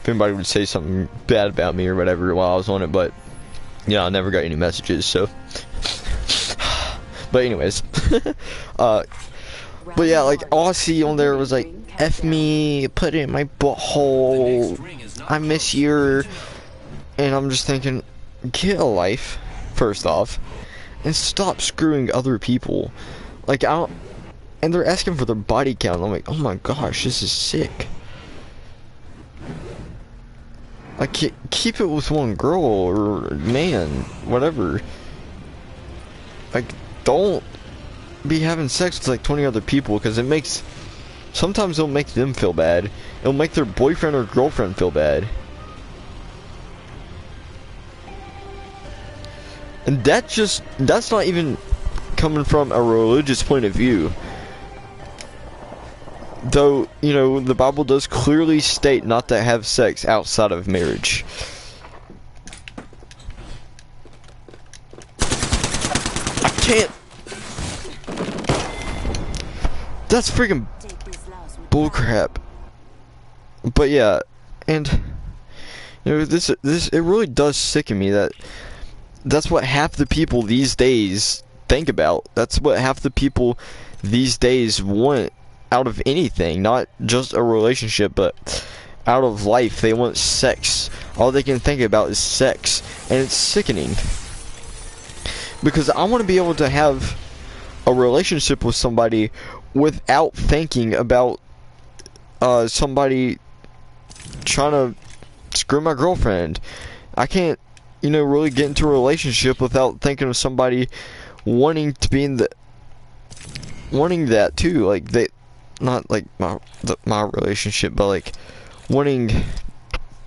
if anybody would say something bad about me or whatever while I was on it. But yeah, I never got any messages. So, but anyways, but yeah, like all I see on there was like, F me, put it in my butthole, I miss you, and I'm just thinking, get a life, first off, and stop screwing other people. Like, and they're asking for their body count. I'm like, oh my gosh, this is sick. Like, keep it with one girl or man, whatever. Like, don't be having sex with like 20 other people, because it makes, sometimes it'll make them feel bad. It'll make their boyfriend or girlfriend feel bad. And that's not even coming from a religious point of view. Though, you know, the Bible does clearly state not to have sex outside of marriage. I can't. That's freaking bullcrap. But yeah, and you know, this it really does sicken me that that's what half the people these days think about. That's what half the people these days want out of anything, not just a relationship, but out of life. They want sex. All they can think about is sex, and it's sickening. Because I want to be able to have a relationship with somebody without thinking about somebody trying to screw my girlfriend. I can't, you know, really get into a relationship without thinking of somebody wanting to be in the, wanting that too. Like, they, not like my relationship, but like wanting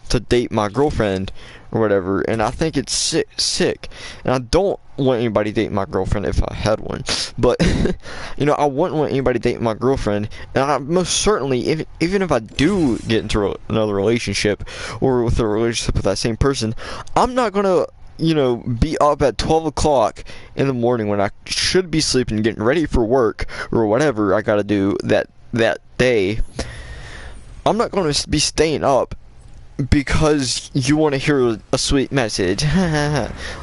to date my girlfriend or whatever. And I think it's sick. And I don't want anybody dating my girlfriend if I had one. But you know, I wouldn't want anybody dating my girlfriend. And I most certainly, even if I do get into another relationship or with a relationship with that same person, I'm not gonna, you know, be up at 12 o'clock in the morning when I should be sleeping, getting ready for work or whatever I gotta do that day. I'm not gonna be staying up because you want to hear a sweet message.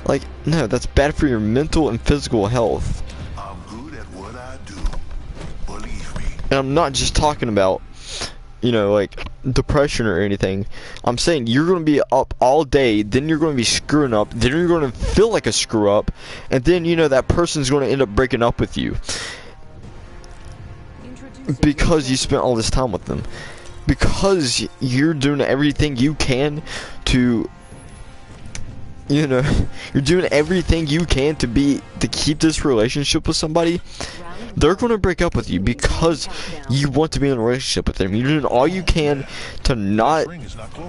Like, no, that's bad for your mental and physical health. I'm good at what I do. Believe me. And I'm not just talking about, you know, like depression or anything. I'm saying you're going to be up all day, then you're going to be screwing up, then you're going to feel like a screw up, and then, you know, that person's going to end up breaking up with you because you spent all this time with them. Because you're doing everything you can to, you know, you're doing everything you can to keep this relationship with somebody. They're going to break up with you because you want to be in a relationship with them. You're doing all you can to not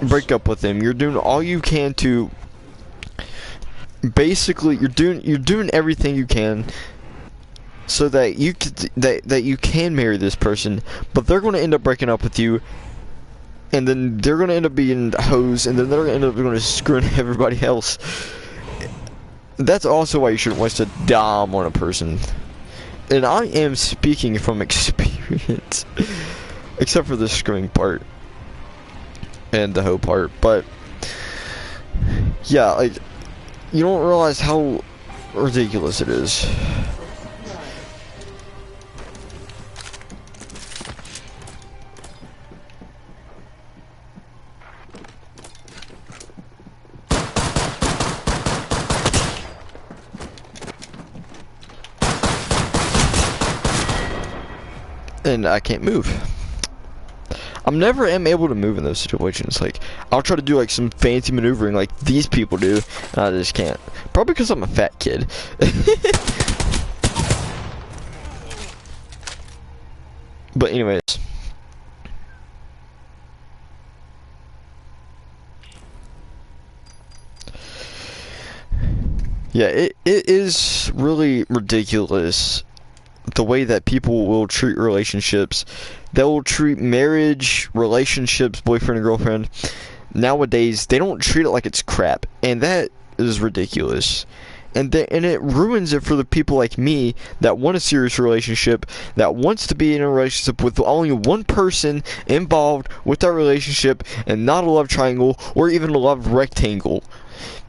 break up with them. You're doing all you can to, basically, you're doing everything you can so that you can marry this person, but they're going to end up breaking up with you. And then they're going to end up being hoes, and then they're going to end up screwing everybody else. that's also why you shouldn't waste a dime on a person. And I am speaking from experience, except for the screwing part and the hoe part. But yeah, like, you don't realize how ridiculous it is. And I can't move. I'm never able to move in those situations. Like, I'll try to do like some fancy maneuvering like these people do, and I just can't. Probably because I'm a fat kid. But anyways. Yeah, it is really ridiculous the way that people will treat relationships. They will treat marriage, relationships, boyfriend and girlfriend. Nowadays, they don't treat it like it's crap, and that is ridiculous. And it ruins it for the people like me that want a serious relationship, that wants to be in a relationship with only one person involved with that relationship, and not a love triangle or even a love rectangle,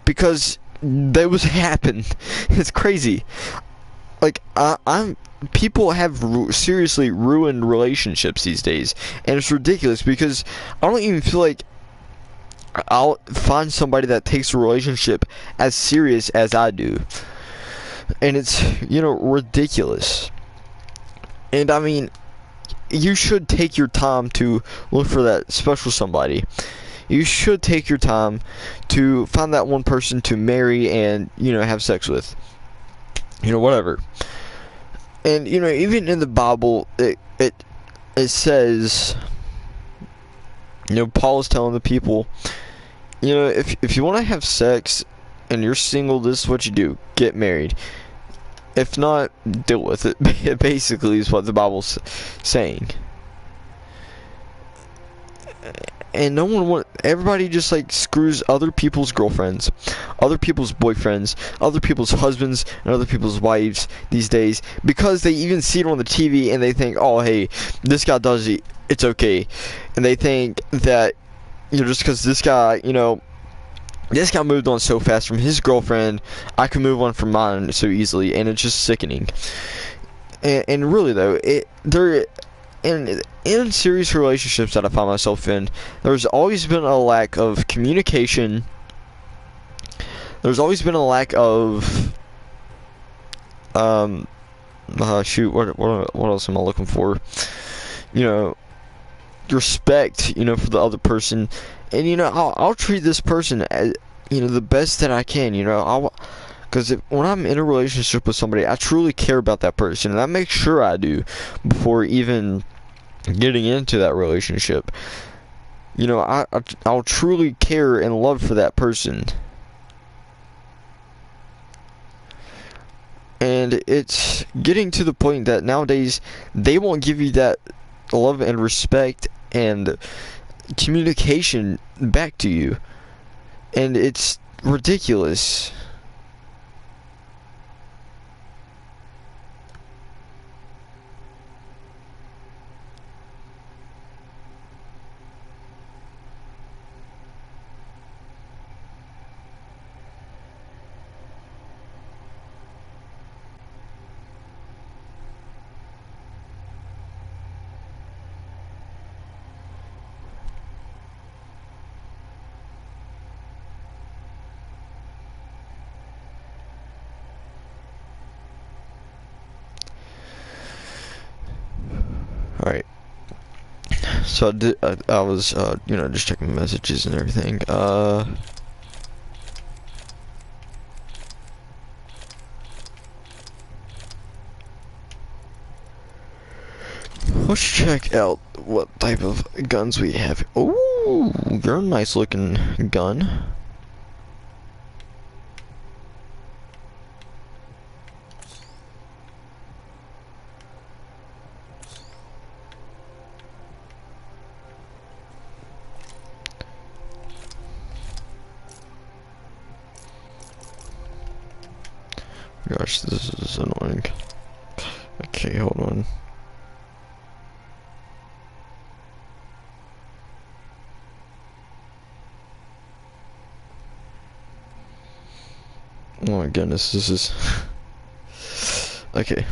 because those happen. It's crazy. Like, people have seriously ruined relationships these days, and it's ridiculous because I don't even feel like I'll find somebody that takes a relationship as serious as I do. And it's, ridiculous. And I mean, you should take your time to look for that special somebody. You should take your time to find that one person to marry and, have sex with. Whatever. And, even in the Bible, it says, Paul is telling the people, if you want to have sex and you're single, this is what you do. Get married. If not, deal with it. Basically is what the Bible's saying. And everybody just like screws other people's girlfriends, other people's boyfriends, other people's husbands, and other people's wives these days because they even see it on the TV and they think, oh hey, this guy does it, it's okay. And they think that, just because this guy moved on so fast from his girlfriend, I can move on from mine so easily, and it's just sickening. And really though, in serious relationships that I find myself in, there's always been a lack of communication. There's always been a lack of shoot, what else am I looking for? Respect, for the other person. And I'll treat this person as, the best that I can, because when I'm in a relationship with somebody, I truly care about that person, and I make sure I do before even getting into that relationship. I'll truly care and love for that person. And it's getting to the point that nowadays they won't give you that love and respect and communication back to you. And it's ridiculous. Alright. So I was, just checking messages and everything. Let's check out what type of guns we have. Ooh, you're a nice looking gun. Gosh, this is annoying. Okay, hold on. Oh my goodness, this is... Okay.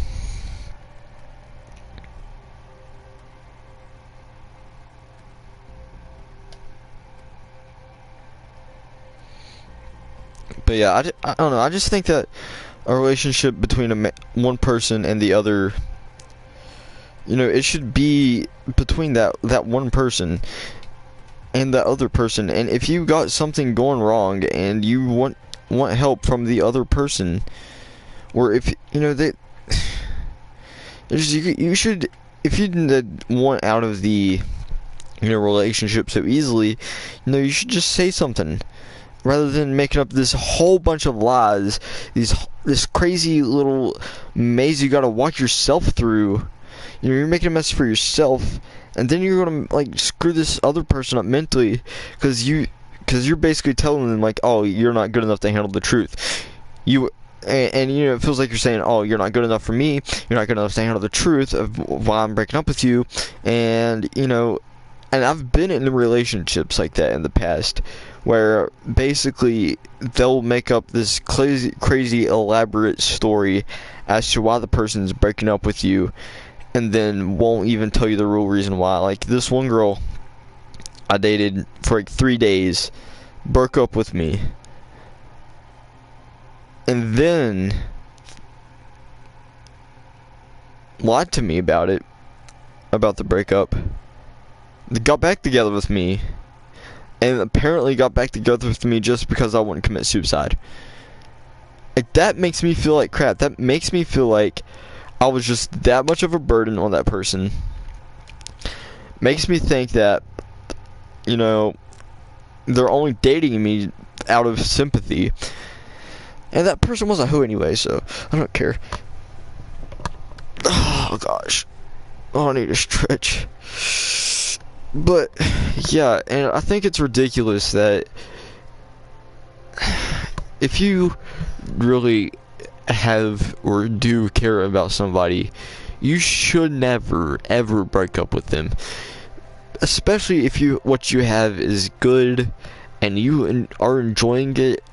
But yeah, I don't know, I just think that a relationship between one person and the other, you know, it should be between that one person and the other person. And if you got something going wrong and you want help from the other person, or if you know they, you should, if you want out of the, you know, relationship so easily, you know, you should just say something rather than making up this whole bunch of lies, this crazy little maze you gotta walk yourself through. You know, you're making a mess for yourself, and then you're gonna like screw this other person up mentally, because you're basically telling them like, oh, you're not good enough to handle the truth. And you know, it feels like you're saying, oh, you're not good enough for me, you're not good enough to handle the truth of why I'm breaking up with you. And you know, and I've been in relationships like that in the past, where basically they'll make up this crazy elaborate story as to why the person's breaking up with you, and then won't even tell you the real reason why. Like this one girl I dated for like 3 days broke up with me, and then lied to me about it, about the breakup. They got back together with me, and apparently got back together with me just because I wouldn't commit suicide. Like, that makes me feel like crap. That makes me feel like I was just that much of a burden on that person. Makes me think that, you know, they're only dating me out of sympathy. And that person was a hoe anyway, so I don't care. Oh gosh. Oh, I need a stretch. But yeah, and I think it's ridiculous that if you really have or do care about somebody, you should never ever break up with them. Especially if what you have is good and you are enjoying it.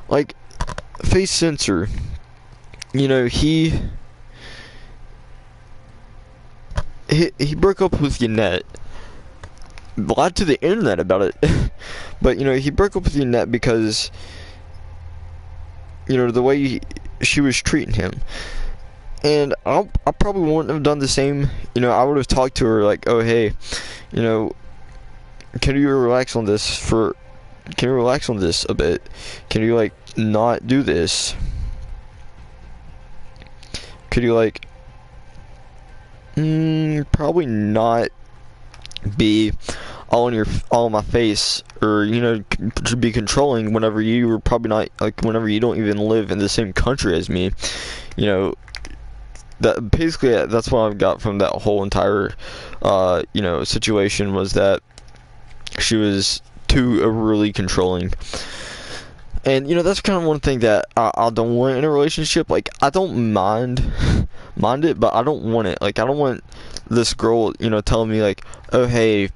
Like Face Sensor, you know, he broke up with Yannette. Lied to the internet about it. But you know, he broke up with Yannette because, you know, the way she was treating him. And I probably wouldn't have done the same. You know, I would have talked to her like, oh hey, you know, can you relax on this a bit? Can you like not do this? Could you like probably not be all in my face, or you know, to be controlling whenever you were probably not, like whenever you don't even live in the same country as me. You know, that basically that's what I've got from that whole entire you know, situation, was that she was too overly controlling. And you know, that's kind of one thing that I don't want in a relationship. Like, I don't mind it, but I don't want it. Like, I don't want this girl, you know, telling me like, oh hey,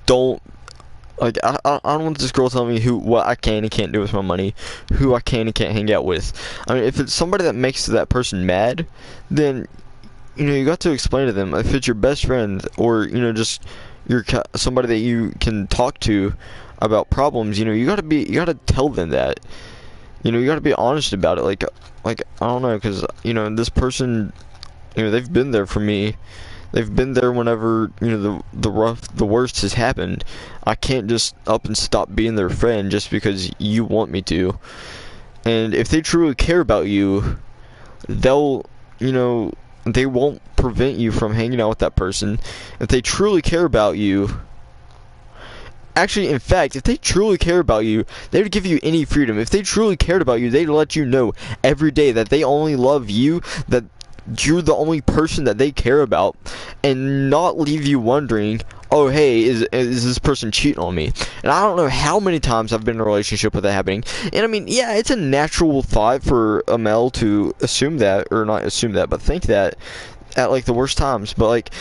don't, like, I don't want this girl telling me what I can and can't do with my money, who I can and can't hang out with. I mean, if it's somebody that makes that person mad, then you know, you got to explain to them. If it's your best friend, or you know, just somebody that you can talk to about problems, you know, you gotta tell them that. You know, you gotta be honest about it. Like I don't know, because you know, this person, you know, they've been there for me. They've been there whenever, you know, the worst has happened. I can't just up and stop being their friend just because you want me to. And if they truly care about you, they'll, you know, they won't prevent you from hanging out with that person. If they truly care about you, actually, in fact, if they truly care about you, they would give you any freedom. If they truly cared about you, they'd let you know every day that they only love you, that you're the only person that they care about, and not leave you wondering, oh hey, is this person cheating on me? And I don't know how many times I've been in a relationship with that happening. And I mean, yeah, it's a natural thought for a male to assume that, or not assume that, but think that at like the worst times. But like,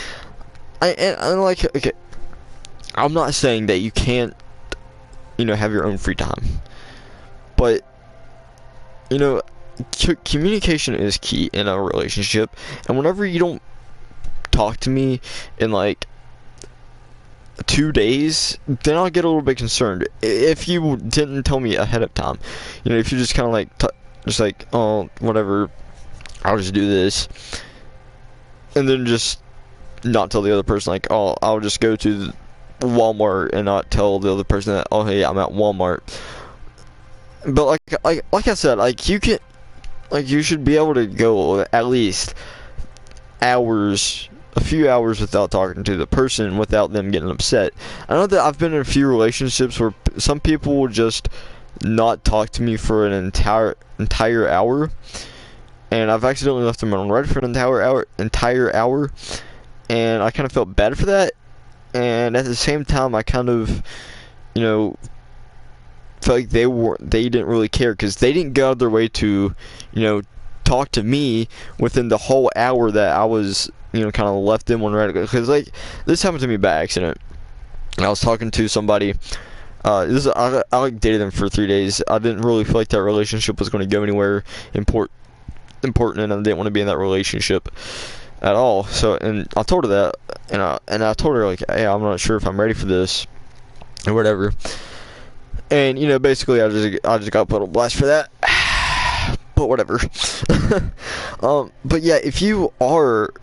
and like, okay, I'm not saying that you can't, have your own free time, but communication is key in a relationship. And whenever you don't talk to me in like 2 days, then I'll get a little bit concerned. If you didn't tell me ahead of time, if you're just kind of like just like, oh, whatever, I'll just do this, and then just not tell the other person, like, oh, I'll just go to Walmart, and not tell the other person that, oh hey, I'm at Walmart. But like I said, like, you can, like, you should be able to go at least a few hours without talking to the person, without them getting upset. I know that I've been in a few relationships where some people will just not talk to me for an entire hour, and I've accidentally left them on red for an entire hour, and I kind of felt bad for that. And at the same time, I kind of, felt like they didn't really care, because they didn't go out of their way to, talk to me within the whole hour that I was, kind of left them on red. Because like, this happened to me by accident. I was talking to somebody. I dated them for 3 days. I didn't really feel like that relationship was going to go anywhere important, and I didn't want to be in that relationship at all. So, and I told her that, and I told her, like, hey, I'm not sure if I'm ready for this, or whatever. And basically, I just got put on blast for that. But whatever. But yeah, if you are,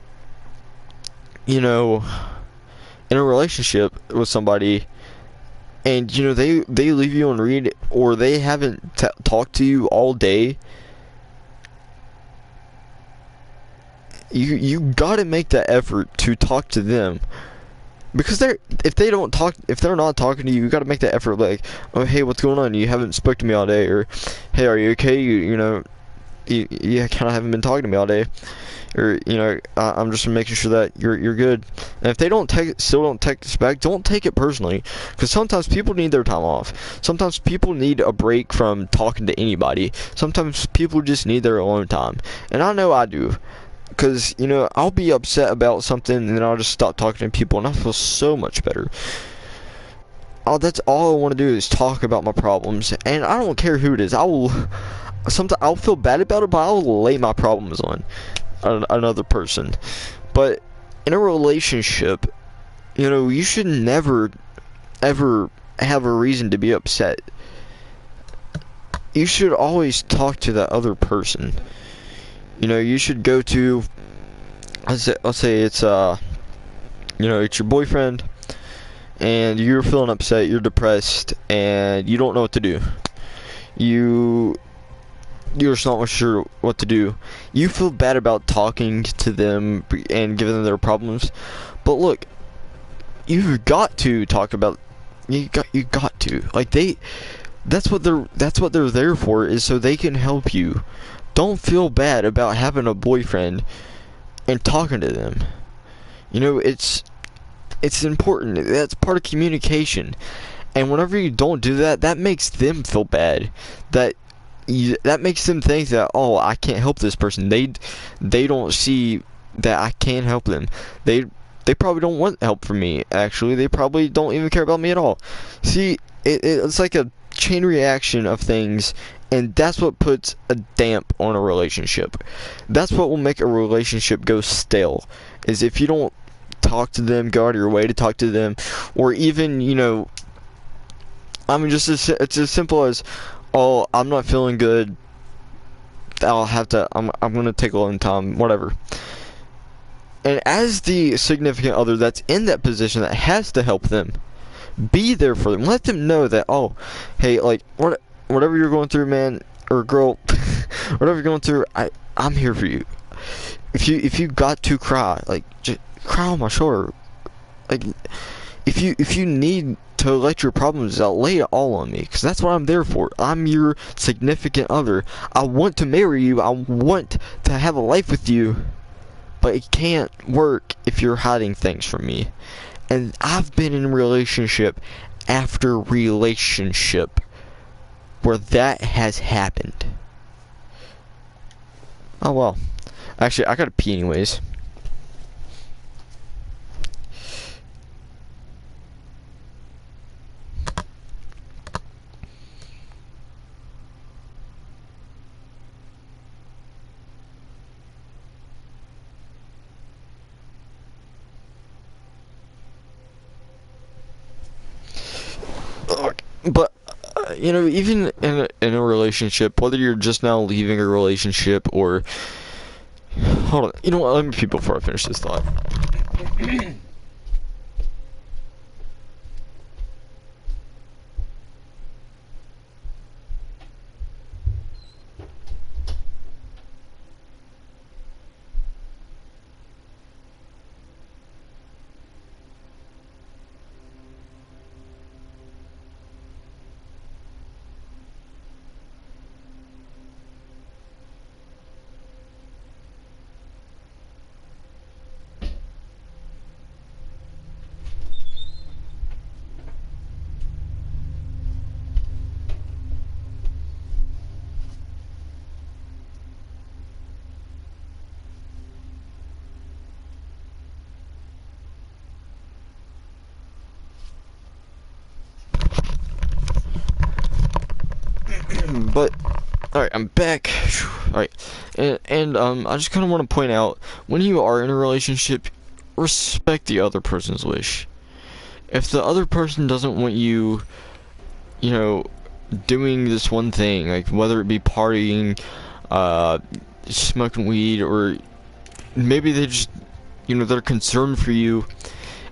in a relationship with somebody, and they leave you on read, or they haven't talked to you all day, you gotta make that effort to talk to them. Because if they're not talking to you, you gotta make that effort. Like, oh hey, what's going on? You haven't spoke to me all day. Or, hey, are you okay? You kind of haven't been talking to me all day. Or, I'm just making sure that you're good. And if they still don't text back, don't take it personally. Because sometimes people need their time off. Sometimes people need a break from talking to anybody. Sometimes people just need their alone time. And I know I do. Because, I'll be upset about something, and then I'll just stop talking to people, and I feel so much better. That's all I want to do, is talk about my problems. And I don't care who it is. I'll feel bad about it, but I'll lay my problems on another person. But in a relationship, you should never, ever have a reason to be upset. You should always talk to that other person. You should go to, let's say it's it's your boyfriend, and you're feeling upset, you're depressed, and you don't know what to do. You're just not sure what to do. You feel bad about talking to them and giving them their problems, but look, you've got to talk about. You got to, like, that's what they're there for, is so they can help you. Don't feel bad about having a boyfriend and talking to them. It's important. That's part of communication. And whenever you don't do that, that makes them feel bad. That makes them think that, oh, I can't help this person. They don't see that I can help them. They probably don't want help from me, actually. They probably don't even care about me at all. See, it's like a chain reaction of things. And that's what puts a damp on a relationship. That's what will make a relationship go stale. Is if you don't talk to them, go out of your way to talk to them, or even, it's as simple as, oh, I'm not feeling good, I'm gonna take a long time, whatever. And as the significant other that's in that position that has to help them, be there for them. Let them know that, oh, hey, like, whatever you're going through, man, or girl, whatever you're going through, I'm here for you. If you got to cry, like, just cry on my shoulder. Like, if you need to let your problems out, lay it all on me, because that's what I'm there for. I'm your significant other. I want to marry you. I want to have a life with you. but it can't work if you're hiding things from me. And I've been in relationship after relationship where that has happened. Oh well. Actually, I gotta pee anyways. But you know, even in a relationship, whether you're just now leaving a relationship or hold on, you know what? Let me pee before I finish this thought. But alright, I'm back. Alright, and I just kind of want to point out, when you are in a relationship, respect the other person's wish. If the other person doesn't want you, you know, doing this one thing, like whether it be partying, smoking weed, or maybe they just, you know, they're concerned for you,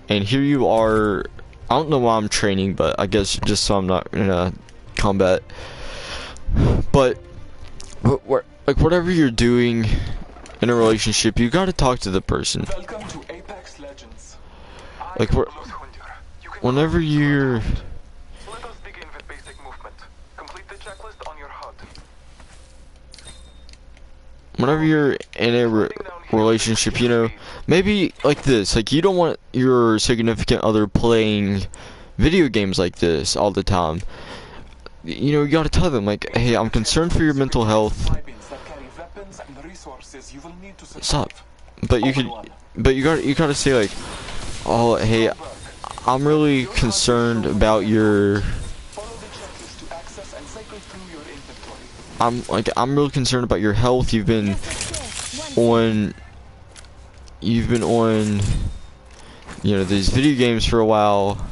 and here you are. I don't know why I'm training, but I guess just so I'm not in a combat. But like whatever you're doing in a relationship, you gotta talk to the person. Welcome to Apex Legends. Like whenever you're. Let us begin with basic movement. Complete the checklist on your HUD. Whenever you're in a relationship, you know, maybe like this, like you don't want your significant other playing video games like this all the time. You know, you gotta tell them, like, hey, I'm concerned for your mental health. Stop. But you gotta say, like, oh, hey, I'm really concerned about your. I'm really concerned about your health. You've been on, you know, these video games for a while.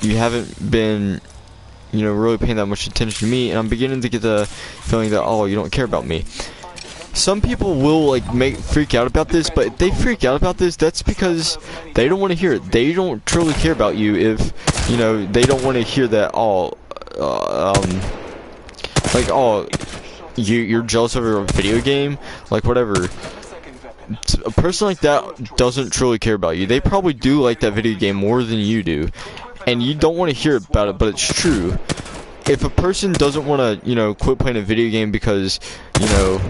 You haven't been, you know, really paying that much attention to me, and I'm beginning to get the feeling that, oh, you don't care about me. Some people will like freak out about this, but if they freak out about this, that's because they don't want to hear it. They don't truly care about you if, you know, they don't want to hear that, oh, like, oh, you're jealous of a video game, like whatever. A person like that doesn't truly care about you. They probably do like that video game more than you do, and you don't want to hear about it, but it's true. If a person doesn't want to, you know, quit playing a video game because, you know,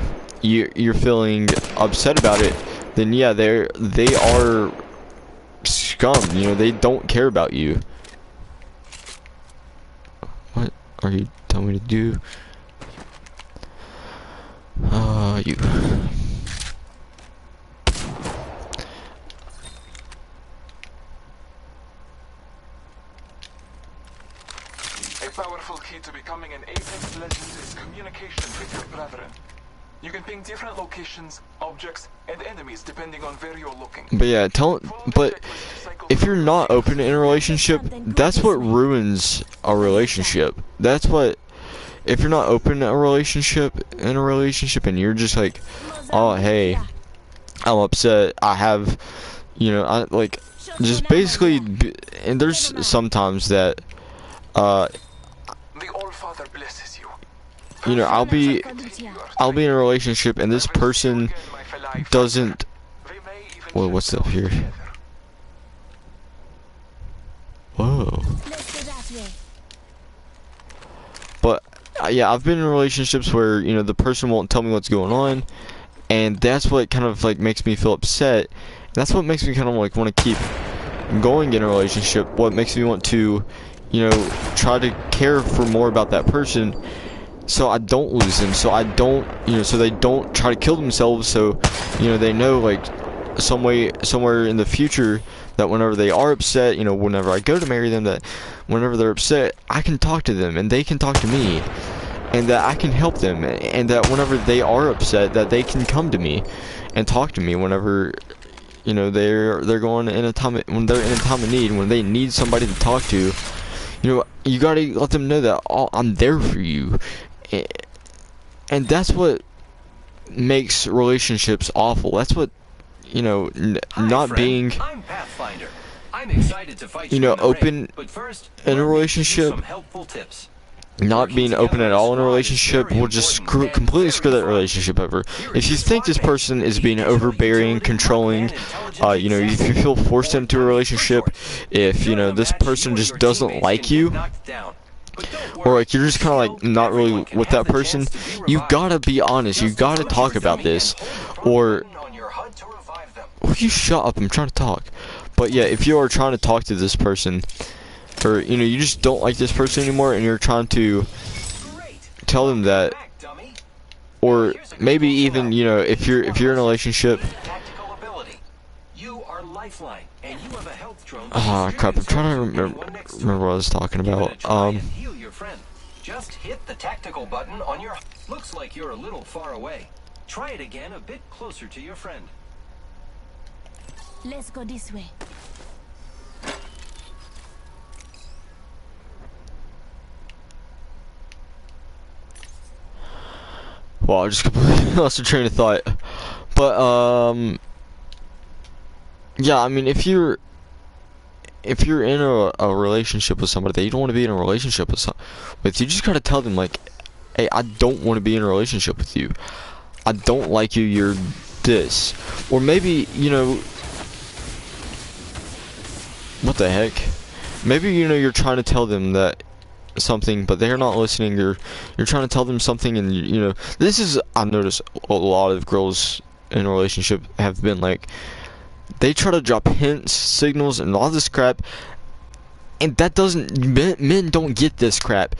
you're feeling upset about it, then yeah, they are scum. You know, they don't care about you. What are you telling me to do? You. A powerful key to becoming an Apex Legend is communication with your brethren. You can ping different locations, objects, and enemies depending on where you're looking. But yeah, but if you're not open in a relationship, that's what ruins a relationship. That's what, if you're not open in a relationship, and you're just like, oh, hey, I'm upset, I have, you know, I like, just basically, and there's sometimes that, The All-Father blesses you. you know, I'll be in a relationship and this person doesn't. Whoa, what's up here? Whoa. But yeah, I've been in relationships where, you know, the person won't tell me what's going on, and that's what kind of like makes me feel upset. That's what makes me kind of like want to keep going in a relationship. What makes me want to, you know, try to care for more about that person, so I don't lose them, so I don't, you know, so they don't try to kill themselves, so, you know, they know, like, somewhere in the future, that whenever they are upset, you know, whenever I go to marry them, that whenever they're upset, I can talk to them, and they can talk to me, and that I can help them, and that whenever they are upset, that they can come to me, and talk to me whenever, you know, they're going in a time, when they're in a time of need, when they need somebody to talk to. You know, you gotta let them know that, oh, I'm there for you. And that's what makes relationships awful. That's what, you know, not friend. being, I'm Pathfinder. I'm excited to fight you know, in the open ring, but first, in a let me give you relationship. some helpful tips. Not being open at all in a relationship will just completely screw that relationship over. If you think this person is being overbearing, controlling, you know, if you feel forced into a relationship, if, you know, this person just doesn't like you, or like you're just kind of like not really with that person, you gotta be honest, you gotta talk about this, or will you shut up, I'm trying to talk. But yeah, if you are trying to talk to this person, or, you know, you just don't like this person anymore, and you're trying to tell them that, or maybe even, you know, if you're in a relationship. Ah, crap, I'm trying to remember what I was talking about. Just hit the tactical button on your. Looks like you're a little far away. Try it again a bit closer to your friend. Let's go this way. Well, I just completely lost the train of thought. But, yeah, I mean, if you're in a relationship with somebody that you don't want to be in a relationship with, you just gotta tell them, like, hey, I don't want to be in a relationship with you. I don't like you, you're this. Or maybe, you know, what the heck? Maybe, you know, you're trying to tell them that something, but they're not listening. You're trying to tell them something, and you know, this is, I've noticed a lot of girls in a relationship have been like, they try to drop hints, signals, and all this crap, and that doesn't, men don't get this crap.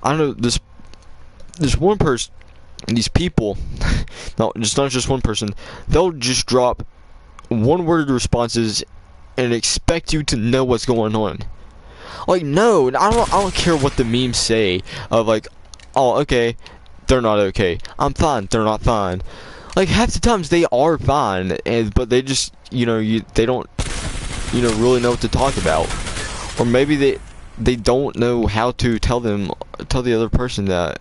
I don't know, this one person, these people, no, it's not just one person, they'll just drop one word responses and expect you to know what's going on. Like, no, I don't care what the memes say of like, oh, okay, they're not okay. I'm fine, they're not fine. Like, half the times they are fine, but they just, you know, they don't, you know, really know what to talk about. Or maybe they don't know how to tell the other person that,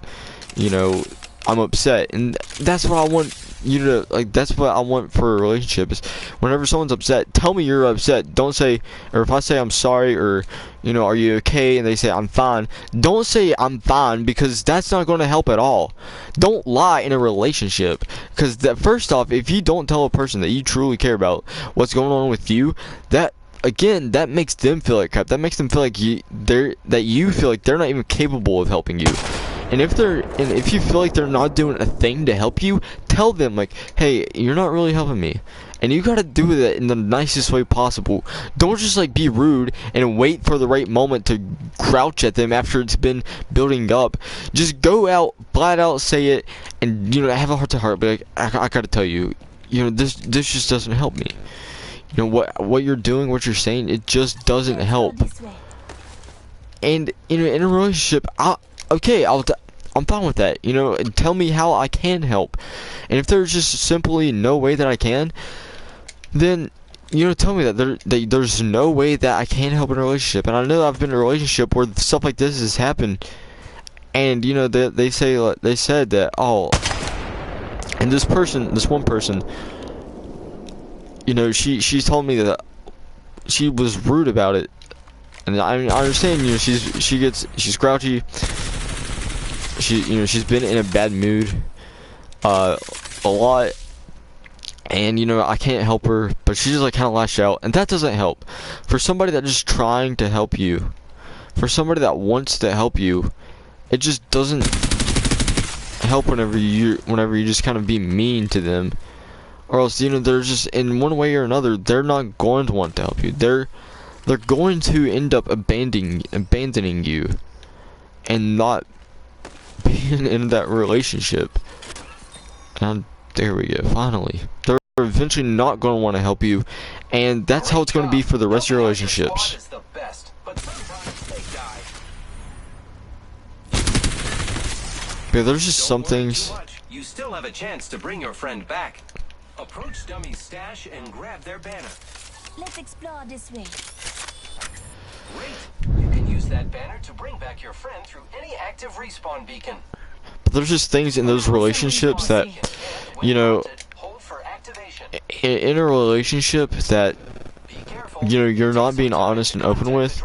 you know, I'm upset. And that's what I want you to, like, that's what I want for a relationship, is whenever someone's upset, tell me you're upset. Don't say, or if I say I'm sorry, or, you know, are you okay, and they say I'm fine, don't say I'm fine, because that's not going to help at all. Don't lie in a relationship, because first off, if you don't tell a person that you truly care about what's going on with you, that, again, that makes them feel like crap. That makes them feel like you feel like they're not even capable of helping you. And if you feel like they're not doing a thing to help you, tell them, like, hey, you're not really helping me. And you gotta do that in the nicest way possible. Don't just, like, be rude and wait for the right moment to crouch at them after it's been building up. Just go out, flat out say it, and, you know, have a heart to heart. Be like, I gotta tell you, you know, this just doesn't help me. You know, what you're doing, what you're saying, it just doesn't help. And, you know, in a relationship, I'm fine with that, you know, and tell me how I can help. And if there's just simply no way that I can, then, you know, tell me that there's no way that I can help in a relationship. And I know I've been in a relationship where stuff like this has happened, and, you know, they said that, oh, and this one person, you know, she told me that she was rude about it. And I mean, I understand, you know, she's grouchy. She's been in a bad mood a lot, and, you know, I can't help her, but she just, like, kind of lashed out, and that doesn't help. For somebody that's just trying to help you, for somebody that wants to help you, it just doesn't help whenever you just kind of be mean to them. or else, you know, they're just, in one way or another, they're not going to want to help you. They're going to end up abandoning you and not being in that relationship. And there we go, finally. They're eventually not going to want to help you, and that's how it's going to be for the rest of your relationships. But there's just some things. You still have a chance to bring your friend back. Approach Dummy's stash and grab their banner. Let's explore this way. Great! You can use that banner to bring back your friend through any active respawn beacon. But there's just things in those relationships that, you know, in a relationship that, you know, you're not being honest and open with,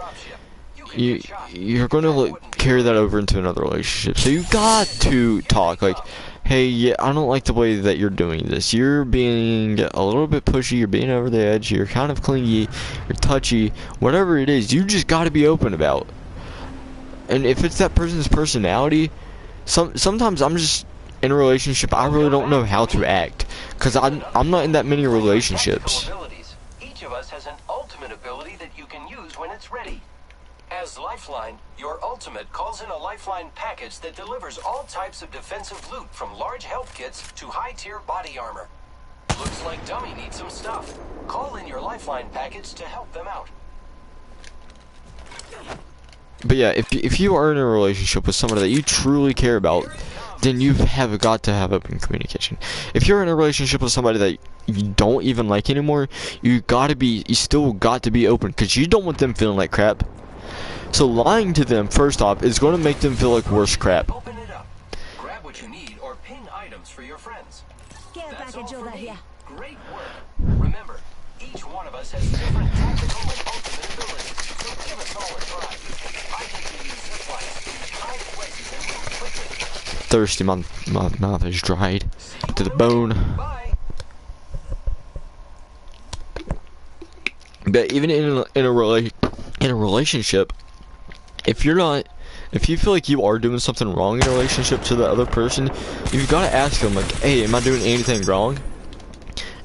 you're going to carry that over into another relationship. So you got to talk, like, hey, yeah, I don't like the way that you're doing this. You're being a little bit pushy, you're being over the edge, you're kind of clingy, you're touchy, whatever it is, you just got to be open about. And if it's that person's personality, sometimes I'm just in a relationship, I really don't know how to act, because I'm not in that many relationships. Each of us has an ultimate ability that you can use when it's ready. As Lifeline, your ultimate calls in a Lifeline package that delivers all types of defensive loot, from large health kits to high-tier body armor. Looks like Dummy needs some stuff. Call in your Lifeline package to help them out. But yeah, if you are in a relationship with somebody that you truly care about, then you have got to have open communication. If you're in a relationship with somebody that you don't even like anymore, you still got to be open, because you don't want them feeling like crap. So lying to them, first off, is going to make them feel like worse crap. Open it up. Grab what you need or ping items for your friends. Care That's package all over for me. here. Great work. Remember, each one of us has different tactical and ultimate abilities, so give us all a try. I get to use zip lines to hide places and move quickly. Thirsty, my mouth is dried to the bone. Bye. But even in a relationship, if you feel like you are doing something wrong in a relationship to the other person, you've got to ask them, like, hey, am I doing anything wrong?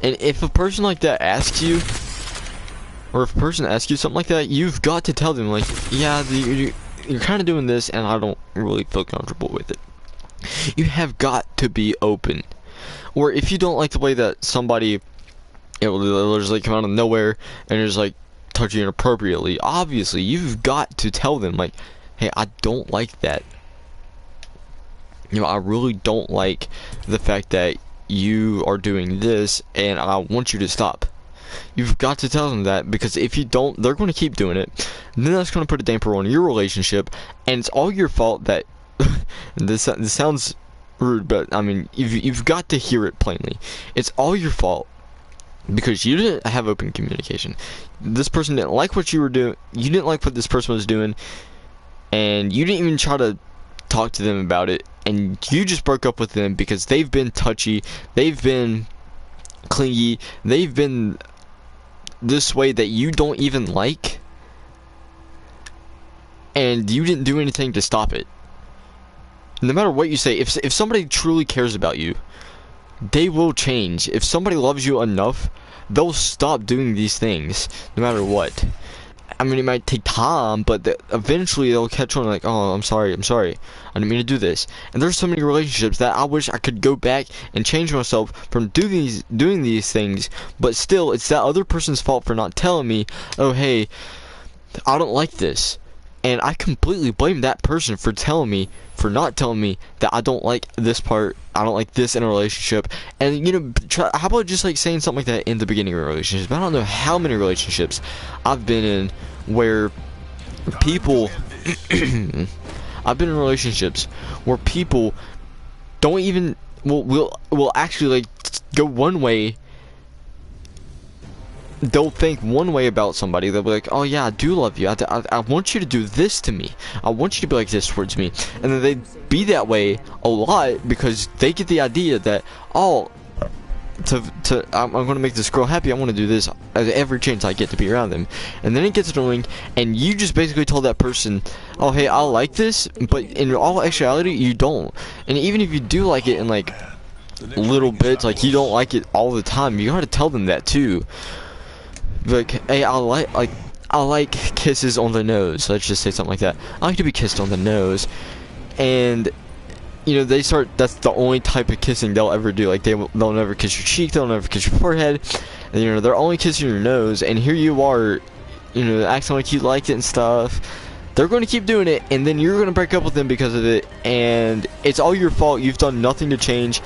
And if a person like that asks you, or if a person asks you something like that, you've got to tell them, like, yeah, you're kind of doing this, and I don't really feel comfortable with it. You have got to be open. Or if you don't like the way that somebody, they'll just like come out of nowhere and just like touch you inappropriately, obviously you've got to tell them, like, hey, I don't like that. You know, I really don't like the fact that you are doing this, and I want you to stop. You've got to tell them that, because if you don't, they're going to keep doing it. And then that's going to put a damper on your relationship, and it's all your fault that this sounds rude, but I mean, you've got to hear it plainly. It's all your fault, because you didn't have open communication. This person didn't like what you were doing. You didn't like what this person was doing, and you didn't even try to talk to them about it, and you just broke up with them because they've been touchy, they've been clingy, they've been this way that you don't even like, and you didn't do anything to stop it. No matter what you say, if somebody truly cares about you, they will change. If somebody loves you enough, they'll stop doing these things, no matter what. I mean, it might take time, but eventually they'll catch on, like, oh, I'm sorry, I didn't mean to do this. And there's so many relationships that I wish I could go back and change myself from doing these things, but still, it's that other person's fault for not telling me, oh, hey, I don't like this. And I completely blame that person for not telling me that I don't like this part, I don't like this in a relationship. And, you know, how about just like saying something like that in the beginning of a relationship? I don't know how many relationships I've been in where people I've been in relationships where people don't even will actually like go one way. They'll think one way about somebody. They'll be like, oh yeah, I do love you, I want you to do this to me, I want you to be like this towards me. And then they be that way a lot because they get the idea that, oh, I'm gonna make this girl happy, I want to do this every chance I get to be around them. And then it gets annoying, and you just basically told that person, oh hey, I like this, but in all actuality you don't. And even if you do like it, and like little bits, like you don't like it all the time, you gotta tell them that too. Like, hey, I like kisses on the nose. Let's just say something like that. I like to be kissed on the nose, and you know that's the only type of kissing they'll ever do. Like they'll never kiss your cheek, they'll never kiss your forehead, and you know they're only kissing your nose. And here you are, you know, acting like you liked it and stuff. They're going to keep doing it, and then you're going to break up with them because of it, and it's all your fault. You've done nothing to change.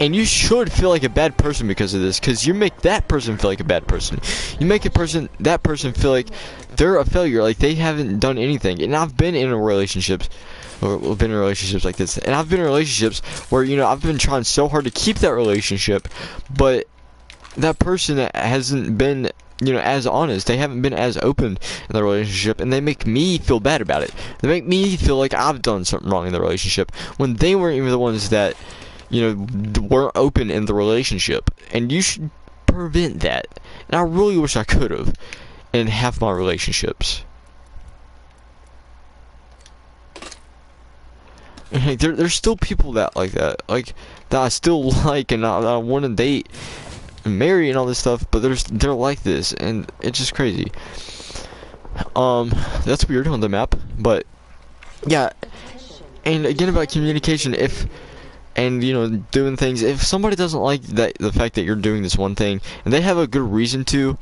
And you should feel like a bad person because of this, because you make that person feel like a bad person. You make that person feel like they're a failure, like they haven't done anything. And I've been in relationships like this, and I've been in relationships where, you know, I've been trying so hard to keep that relationship, but that person hasn't been, you know, as honest. They haven't been as open in the relationship, and they make me feel bad about it. They make me feel like I've done something wrong in the relationship when they weren't even the ones that, you know, weren't open in the relationship. And you should prevent that. And I really wish I could have in half my relationships. And like, there's still people that like that I still like, and I want to date and marry and all this stuff, but they're like this, and it's just crazy. That's weird on the map, but yeah. And again, about communication, and you know, doing things, if somebody doesn't like the fact that you're doing this one thing and they have a good reason to,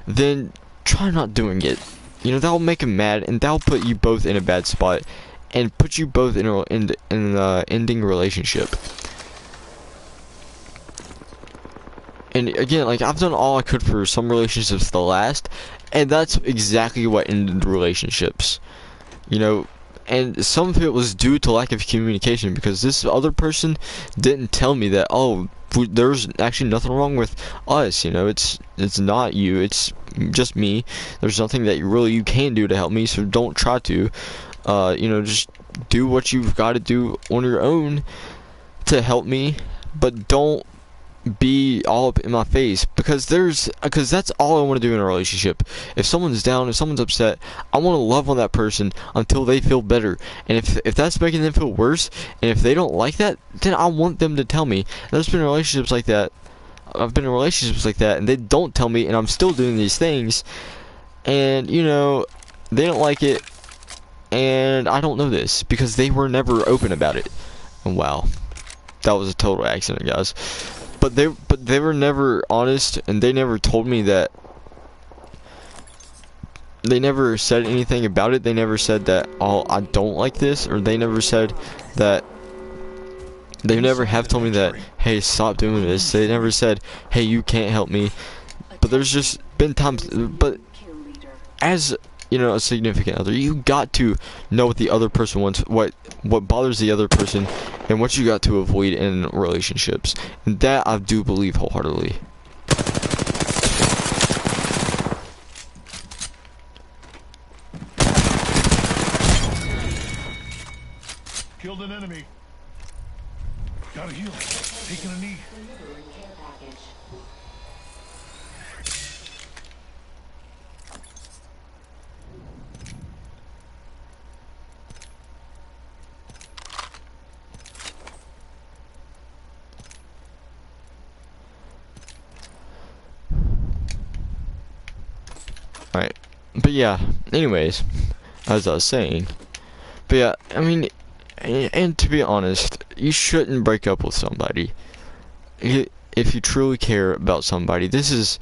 then try not doing it. You know, that'll make them mad, and that'll put you both in a bad spot and put you both in an ending relationship. And again, like, I've done all I could for some relationships to last, and that's exactly what ended relationships. You know, and some of it was due to lack of communication, because this other person didn't tell me that, oh, there's actually nothing wrong with us, you know, it's not you, it's just me. There's nothing that you can do to help me, so don't try to. You know, just do what you've got to do on your own to help me, but don't be all up in my face, because that's all I want to do in a relationship. If someone's down, if someone's upset, I want to love on that person until they feel better. And if that's making them feel worse, and if they don't like that, then I want them to tell me. There's been relationships like that. I've been in relationships like that, and they don't tell me, and I'm still doing these things, and you know, they don't like it, and I don't know this because they were never open about it. And wow, that was a total accident, guys. But they were never honest, and they never told me that. They never said anything about it. They never said that, oh, I don't like this, or they never said that. They never have told me that, hey, stop doing this. They never said, hey, you can't help me. But there's just been times, but as, you know, a significant other, you got to know what the other person wants, what bothers the other person, and what you got to avoid in relationships. And that I do believe wholeheartedly. Killed an enemy. Gotta heal. Taking a knee. Alright, but yeah, anyways, as I was saying, but yeah, I mean, and to be honest, you shouldn't break up with somebody if you truly care about somebody. This is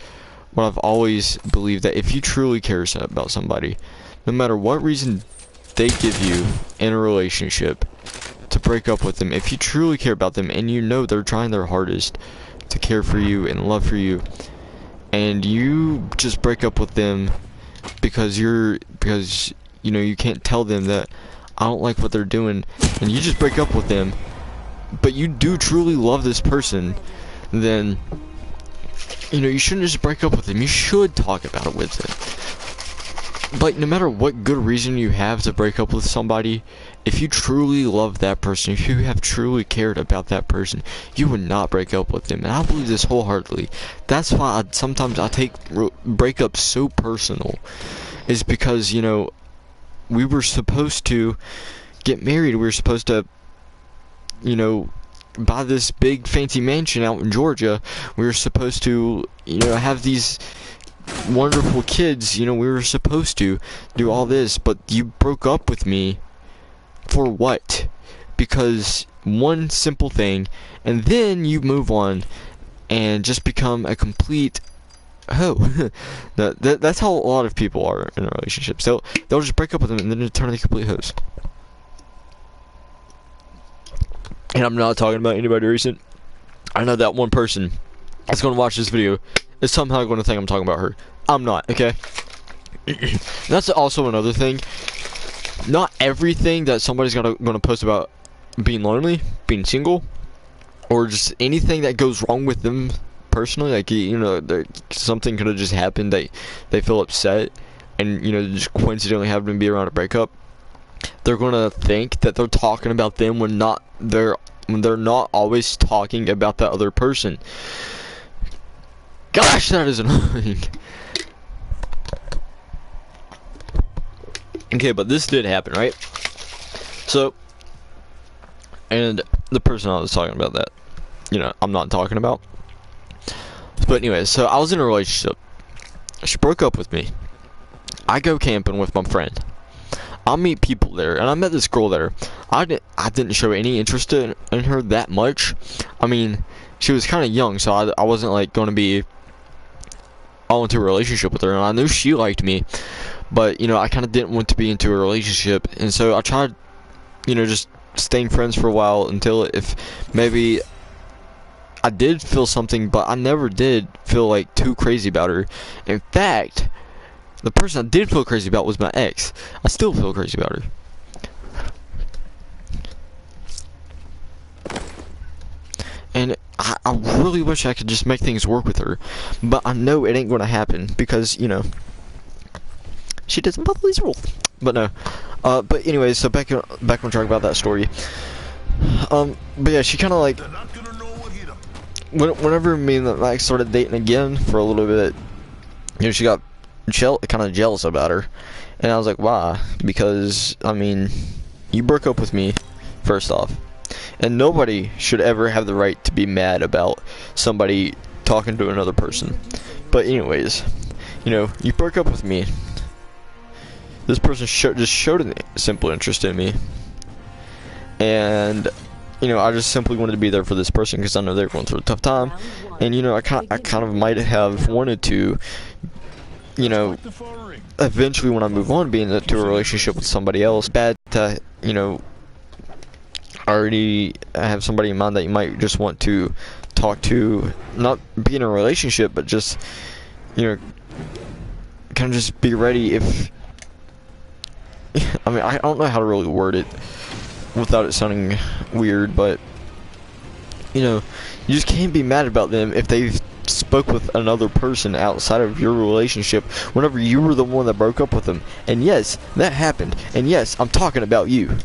what I've always believed, that if you truly care about somebody, no matter what reason they give you in a relationship to break up with them, if you truly care about them and you know they're trying their hardest to care for you and love for you, and you just break up with them because you know, you can't tell them that I don't like what they're doing, and you just break up with them, but you do truly love this person, then, you know, you shouldn't just break up with them. You should talk about it with them. Like, no matter what good reason you have to break up with somebody, if you truly love that person, if you have truly cared about that person, you would not break up with them. And I believe this wholeheartedly. That's why sometimes I take breakups so personal, is because, you know, we were supposed to get married. We were supposed to, you know, buy this big fancy mansion out in Georgia. We were supposed to, you know, have these wonderful kids. You know, we were supposed to do all this, but you broke up with me for what? Because one simple thing, and then you move on and just become a complete hoe. That's how a lot of people are in relationships. They'll just break up with them and then turn into complete hoes. And I'm not talking about anybody recent. I know that one person that's going to watch this video is somehow going to think I'm talking about her. I'm not, okay? That's also another thing. Not everything that somebody's gonna post about being lonely, being single, or just anything that goes wrong with them personally, like, you know, something could have just happened, they feel upset, and, you know, just coincidentally happen to be around a breakup. They're gonna think that they're talking about them when they're not always talking about that other person. Gosh, that is annoying. Okay, but this did happen, right? So, and the person I was talking about that, you know, I'm not talking about. But anyway, so I was in a relationship. She broke up with me. I go camping with my friend. I meet people there, and I met this girl there. I didn't show any interest in her that much. I mean, she was kind of young, so I wasn't like going to be all into a relationship with her, and I knew she liked me. But, you know, I kind of didn't want to be into a relationship, and so I tried, you know, just staying friends for a while until if maybe I did feel something, but I never did feel like too crazy about her. In fact, the person I did feel crazy about was my ex. I still feel crazy about her. And I really wish I could just make things work with her, but I know it ain't going to happen because, you know, she doesn't follow these rules. But no. But anyways, so back on track about that story. But yeah, she kind of like, whenever me and Max started dating again for a little bit, you know, she got kind of jealous about her, and I was like, why? Because, I mean, you broke up with me, first off, and nobody should ever have the right to be mad about somebody talking to another person. But anyways, you know, you broke up with me. This person just showed a simple interest in me, and, you know, I just simply wanted to be there for this person because I know they're going through a tough time, and, you know, I kind of might have wanted to, you know, eventually when I move on, be into a relationship with somebody else. Bad to, you know, already have somebody in mind that you might just want to talk to, not be in a relationship, but just, you know, kind of just be ready if, I mean, I don't know how to really word it without it sounding weird, but, you know, you just can't be mad about them if they've spoke with another person outside of your relationship whenever you were the one that broke up with them. And yes, that happened. And yes, I'm talking about you.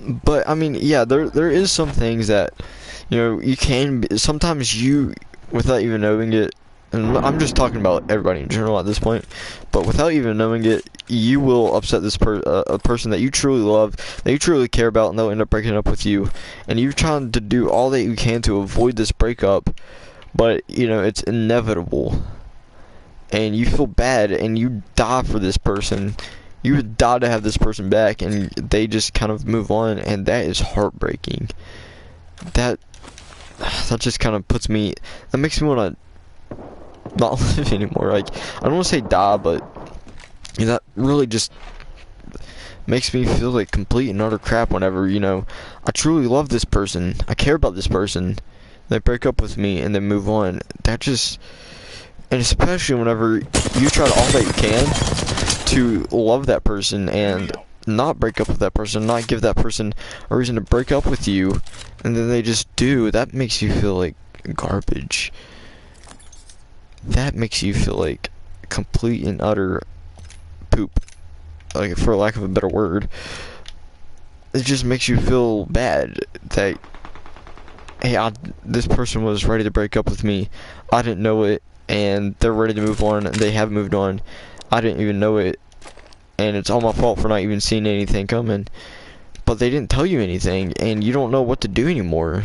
But, I mean, yeah, there is some things that, you know, you can, sometimes you, without even knowing it, and I'm just talking about everybody in general at this point, but without even knowing it, you will upset this a person that you truly love, that you truly care about, and they'll end up breaking up with you. And you're trying to do all that you can to avoid this breakup, but, you know, it's inevitable. And you feel bad, and you die for this person. You would die to have this person back, and they just kind of move on, and that is heartbreaking. That just kind of puts me, that makes me want to not live anymore. Like, I don't want to say die, but, you know, that really just makes me feel like complete and utter crap whenever, you know, I truly love this person, I care about this person, they break up with me and then move on. That just, and especially whenever you try all that you can to love that person and not break up with that person, not give that person a reason to break up with you, and then they just do, that makes you feel like garbage. That makes you feel like complete and utter poop, like, for lack of a better word. It just makes you feel bad that, hey, this person was ready to break up with me, I didn't know it, and they're ready to move on, and they have moved on, I didn't even know it, and it's all my fault for not even seeing anything coming. But they didn't tell you anything, and you don't know what to do anymore.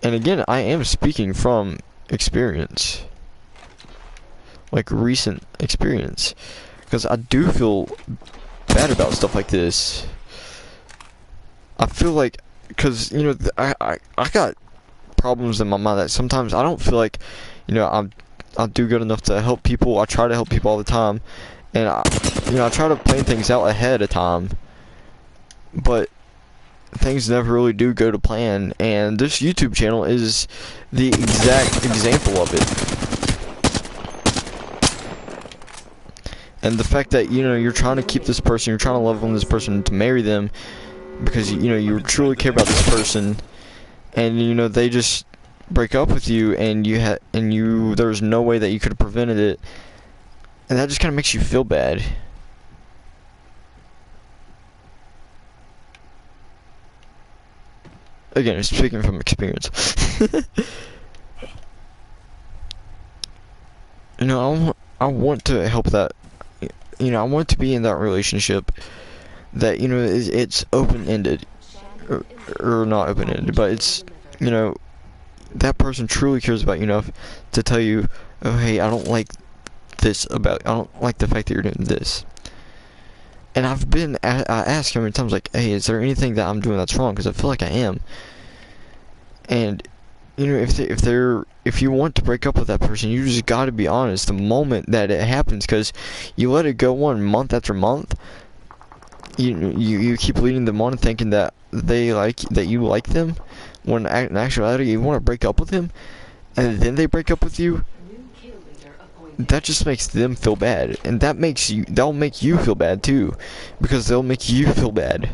And again, I am speaking from experience, like recent experience, because I do feel bad about stuff like this. I feel like, because, you know, I got problems in my mind that sometimes I don't feel like, you know, I do good enough to help people. I try to help people all the time, and I try to plan things out ahead of time, but things never really do go to plan, and this YouTube channel is the exact example of it. And the fact that, you know, you're trying to keep this person, you're trying to love on this person, to marry them, because, you know, you truly care about this person, and, you know, they just break up with you, and there's no way that you could have prevented it, and that just kind of makes you feel bad. Again, speaking from experience. You know, I want to help that. You know, I want to be in that relationship that, you know, it's open-ended, or not open-ended, but it's, you know, that person truly cares about you enough to tell you, oh, hey, I don't like this about, I don't like the fact that you're doing this. And I ask how many times, like, hey, is there anything that I'm doing that's wrong? Because I feel like I am. And, you know, if you want to break up with that person, you just gotta be honest the moment that it happens, because you let it go on month after month. You keep leading them on thinking that you like them, when in actuality you want to break up with them, and then they break up with you. That just makes them feel bad, and they'll make you feel bad too, because they'll make you feel bad.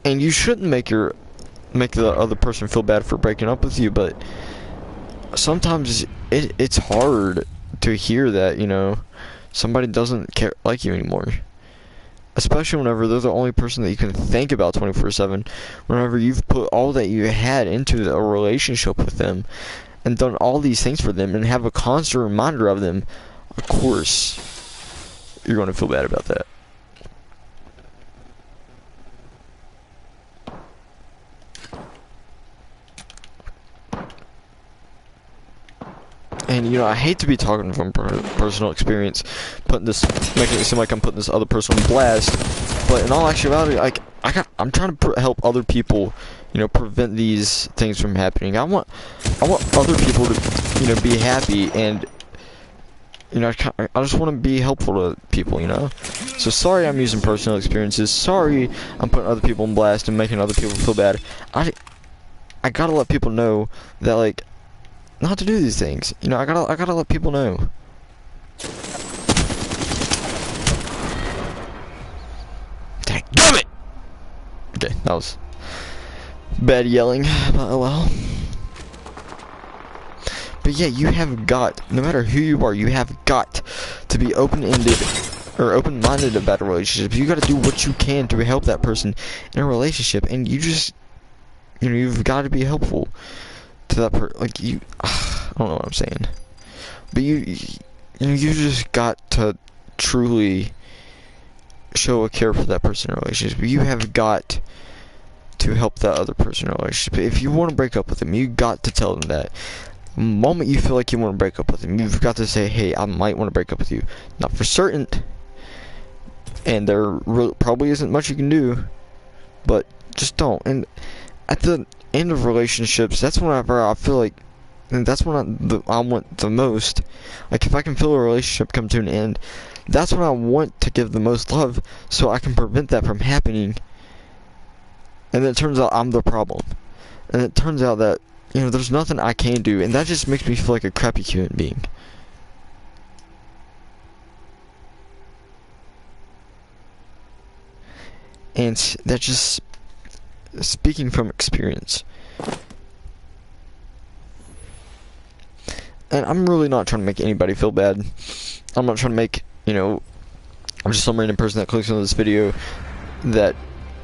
And you shouldn't make the other person feel bad for breaking up with you, but sometimes it's hard to hear that, you know, somebody doesn't like you anymore. Especially whenever they're the only person that you can think about 24/7. Whenever you've put all that you had into a relationship with them, and done all these things for them, and have a constant reminder of them, of course, you're going to feel bad about that. And, you know, I hate to be talking from personal experience, making it seem like I'm putting this other person on blast, but in all actuality, like, I'm trying to help other people, you know, prevent these things from happening. I want other people to, you know, be happy, and, you know, I just want to be helpful to people, you know. So sorry I'm using personal experiences. Sorry I'm putting other people on blast and making other people feel bad. I gotta let people know that, like, not to do these things. You know, I gotta let people know. Damn it! Okay, that was bad yelling, but oh well. But yeah, you have got, no matter who you are, you have got to be open-ended or open-minded about a relationship. You gotta do what you can to help that person in a relationship, and you just, you know, you've got to be helpful to that person. Like, I don't know what I'm saying, but you just got to truly show a care for that person in a relationship. But you have got to help that other person in a relationship. If you want to break up with them, you got to tell them that. The moment you feel like you want to break up with them, you've got to say, hey, I might want to break up with you. Not for certain, and there probably isn't much you can do, but just don't. And at the end of relationships, that's whenever I feel like, and that's when I want the most. Like, if I can feel a relationship come to an end, that's when I want to give the most love, so I can prevent that from happening. And then it turns out I'm the problem, and it turns out that, you know, there's nothing I can do, and that just makes me feel like a crappy human being. And that's just speaking from experience. And I'm really not trying to make anybody feel bad. I'm not trying to make, you know, I'm just some random person that clicks on this video that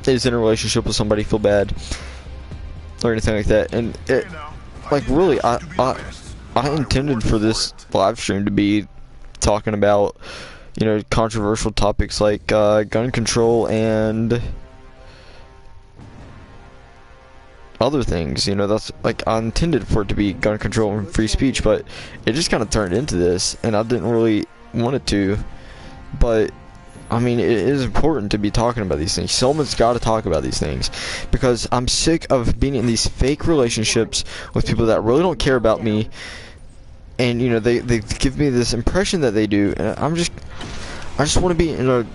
is in a relationship with somebody feel bad or anything like that. And it, like, really, I intended for this live stream to be talking about, you know, controversial topics like gun control and other things. You know, that's like, I intended for it to be gun control and free speech, but it just kind of turned into this, and I didn't really want it to. But I mean, it is important to be talking about these things. Someone's got to talk about these things, because I'm sick of being in these fake relationships with people that really don't care about me, and you know, they give me this impression that they do, and I just want to be in a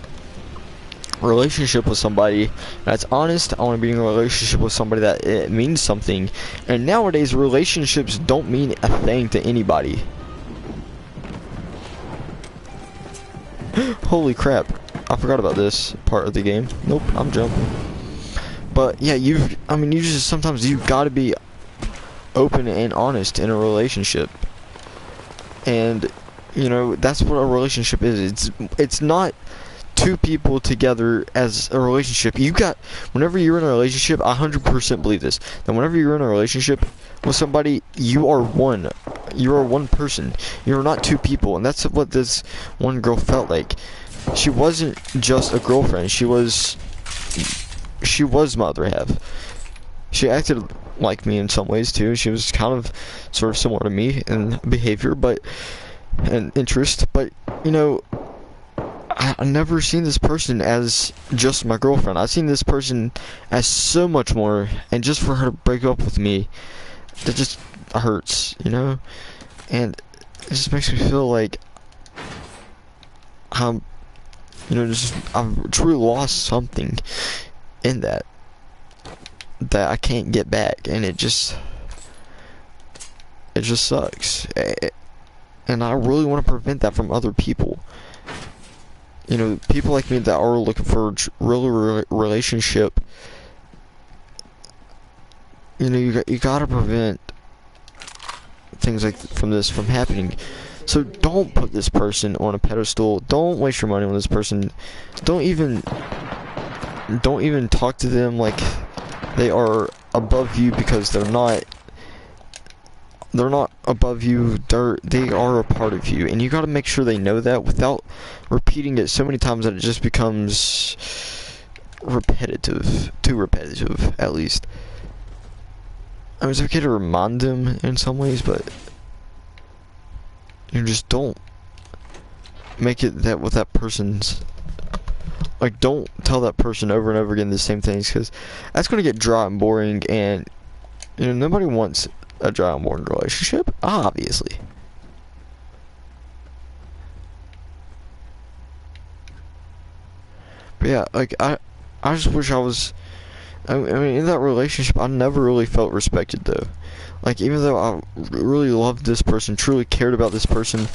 relationship with somebody that's honest. I want to be in a relationship with somebody that it means something, and nowadays relationships don't mean a thing to anybody. Holy crap, I forgot about this part of the game. Nope, I'm jumping. But yeah, I mean, sometimes you've got to be open and honest in a relationship. And you know, that's what a relationship is. It's not two people together as a relationship. Whenever you're in a relationship, I 100% believe this, that whenever you're in a relationship with somebody, you are one person. You're not two people. And that's what this one girl felt like. She wasn't just a girlfriend. She was my other half. She acted like me in some ways too. She was kind of sort of similar to me in behavior and interest, but you know, I never seen this person as just my girlfriend. I've seen this person as so much more, and just for her to break up with me, that just hurts, you know? And it just makes me feel like I've truly lost something in that I can't get back, and it just sucks. And I really want to prevent that from other people. You know, people like me that are looking for a real relationship. You know, you gotta prevent things like from happening. So don't put this person on a pedestal. Don't waste your money on this person. Don't even talk to them like they are above you, because they're not above you. They are a part of you, and you got to make sure they know that without repeating it so many times that it just becomes repetitive, too repetitive at least. I mean, it's okay to remind them in some ways, but you just don't make it that with that person's, like, don't tell that person over and over again the same things, because that's going to get dry and boring, and you know, nobody wants a dry and boring relationship, obviously. But yeah, like, I just wish I mean, in that relationship, I never really felt respected, though. Like, even though I really loved this person, truly cared about this person,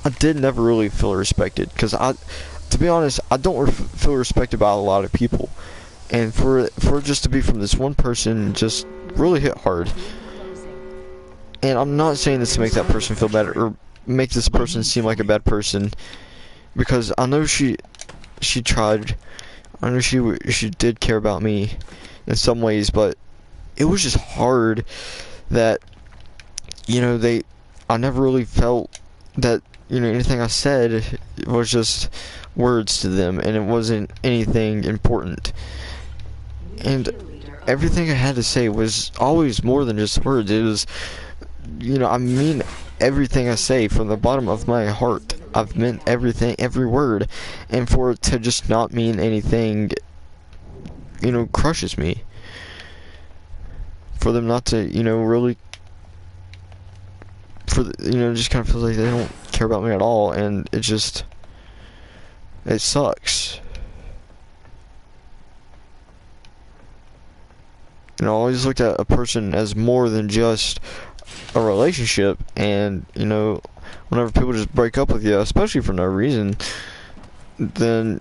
I did never really feel respected, because to be honest, I don't feel respected by a lot of people, and for it just to be from this one person just really hit hard. And I'm not saying this to make that person feel bad or make this person seem like a bad person, because I know she tried. I know she did care about me in some ways, but it was just hard that, you know, I never really felt that, you know, anything I said was just words to them, and it wasn't anything important. And everything I had to say was always more than just words. It was, you know, I mean everything I say from the bottom of my heart. I've meant everything, every word, and for it to just not mean anything, you know, crushes me. For them not to, you know, really, you know, just kind of feels like they don't care about me at all, and it sucks. You know, I always looked at a person as more than just a relationship, and, you know, whenever people just break up with you, especially for no reason, then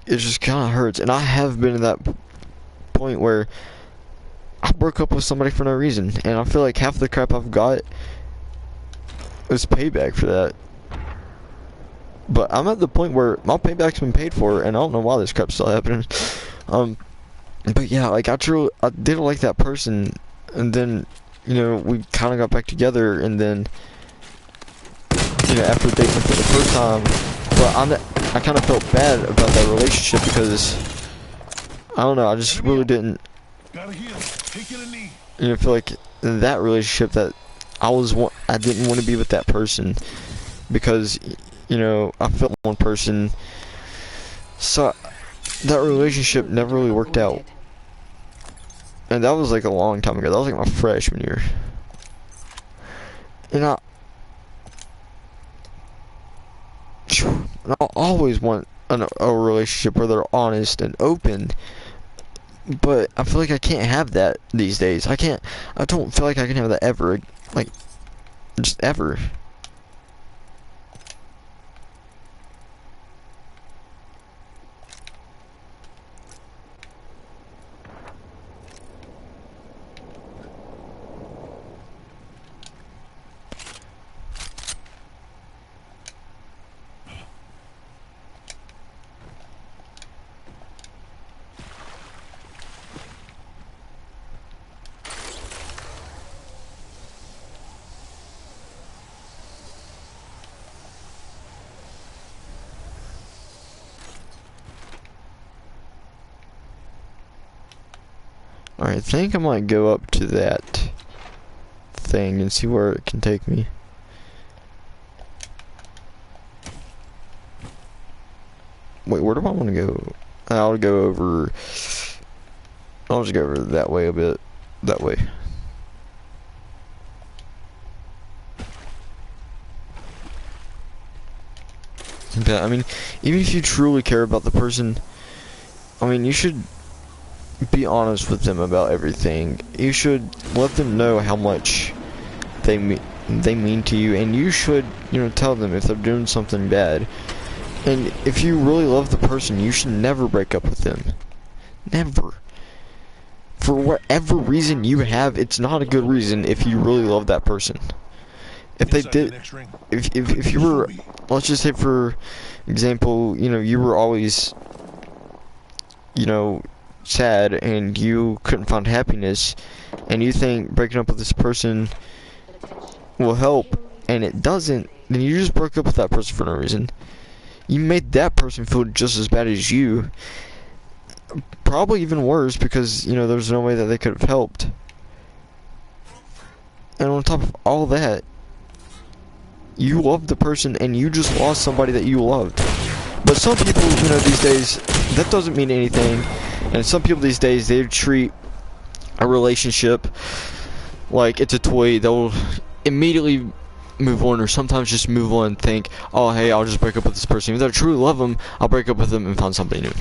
it just kind of hurts. And I have been in that point where I broke up with somebody for no reason, and I feel like half the crap I've got is payback for that. But I'm at the point where my payback's been paid for, and I don't know why this crap's still happening. But yeah, like, I did like that person, and then, you know, we kind of got back together, and then, you know, after dating for the first time, But I kind of felt bad about that relationship because I don't know. I just really didn't, Gotta heal. Taking a knee. feel like in that relationship that I didn't want to be with that person because, I felt one person. So that relationship never really worked out. And that was like a long time ago. That was like my freshman year. And I always want a relationship where they're honest and open. But I feel like I can't have that these days. I don't feel like I can have that ever. Like, just ever. Alright, I think I might go up to that thing and see where it can take me. Wait, where do I want to go? I'll go over... I'll just go over that way a bit. That way. But, I mean, even if you truly care about the person, I mean, you should be honest with them about everything. You should let them know how much they mean to you, and you should, tell them if they're doing something bad. And if you really love the person, you should never break up with them. Never. For whatever reason you have, it's not a good reason if you really love that person. If they did, if you were, let's just say for example, you were always, sad and you couldn't find happiness, and you think breaking up with this person will help, and it doesn't, then you just broke up with that person for no reason. You made that person feel just as bad as you. Probably even worse because, there's no way that they could have helped. And on top of all that, you loved the person and you just lost somebody that you loved. But some people, these days, that doesn't mean anything. And some people these days, they treat a relationship like it's a toy. They'll immediately move on, or sometimes just move on and think, oh, hey, I'll just break up with this person. Even though I truly love them, I'll break up with them and find somebody new.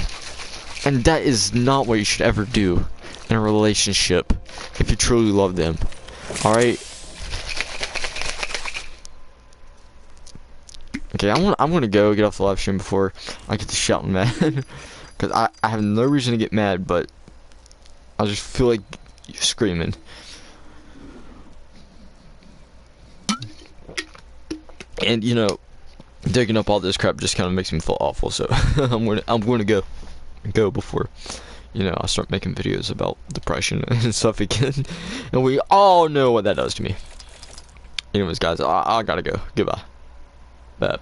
And that is not what you should ever do in a relationship if you truly love them. Alright? Okay, I'm gonna go get off the live stream before I get to shouting mad. Because I have no reason to get mad, but I just feel like screaming. And digging up all this crap just kind of makes me feel awful. So I'm gonna go before I start making videos about depression and stuff again. And we all know what that does to me. Anyways, guys, I gotta go. Goodbye. Bye.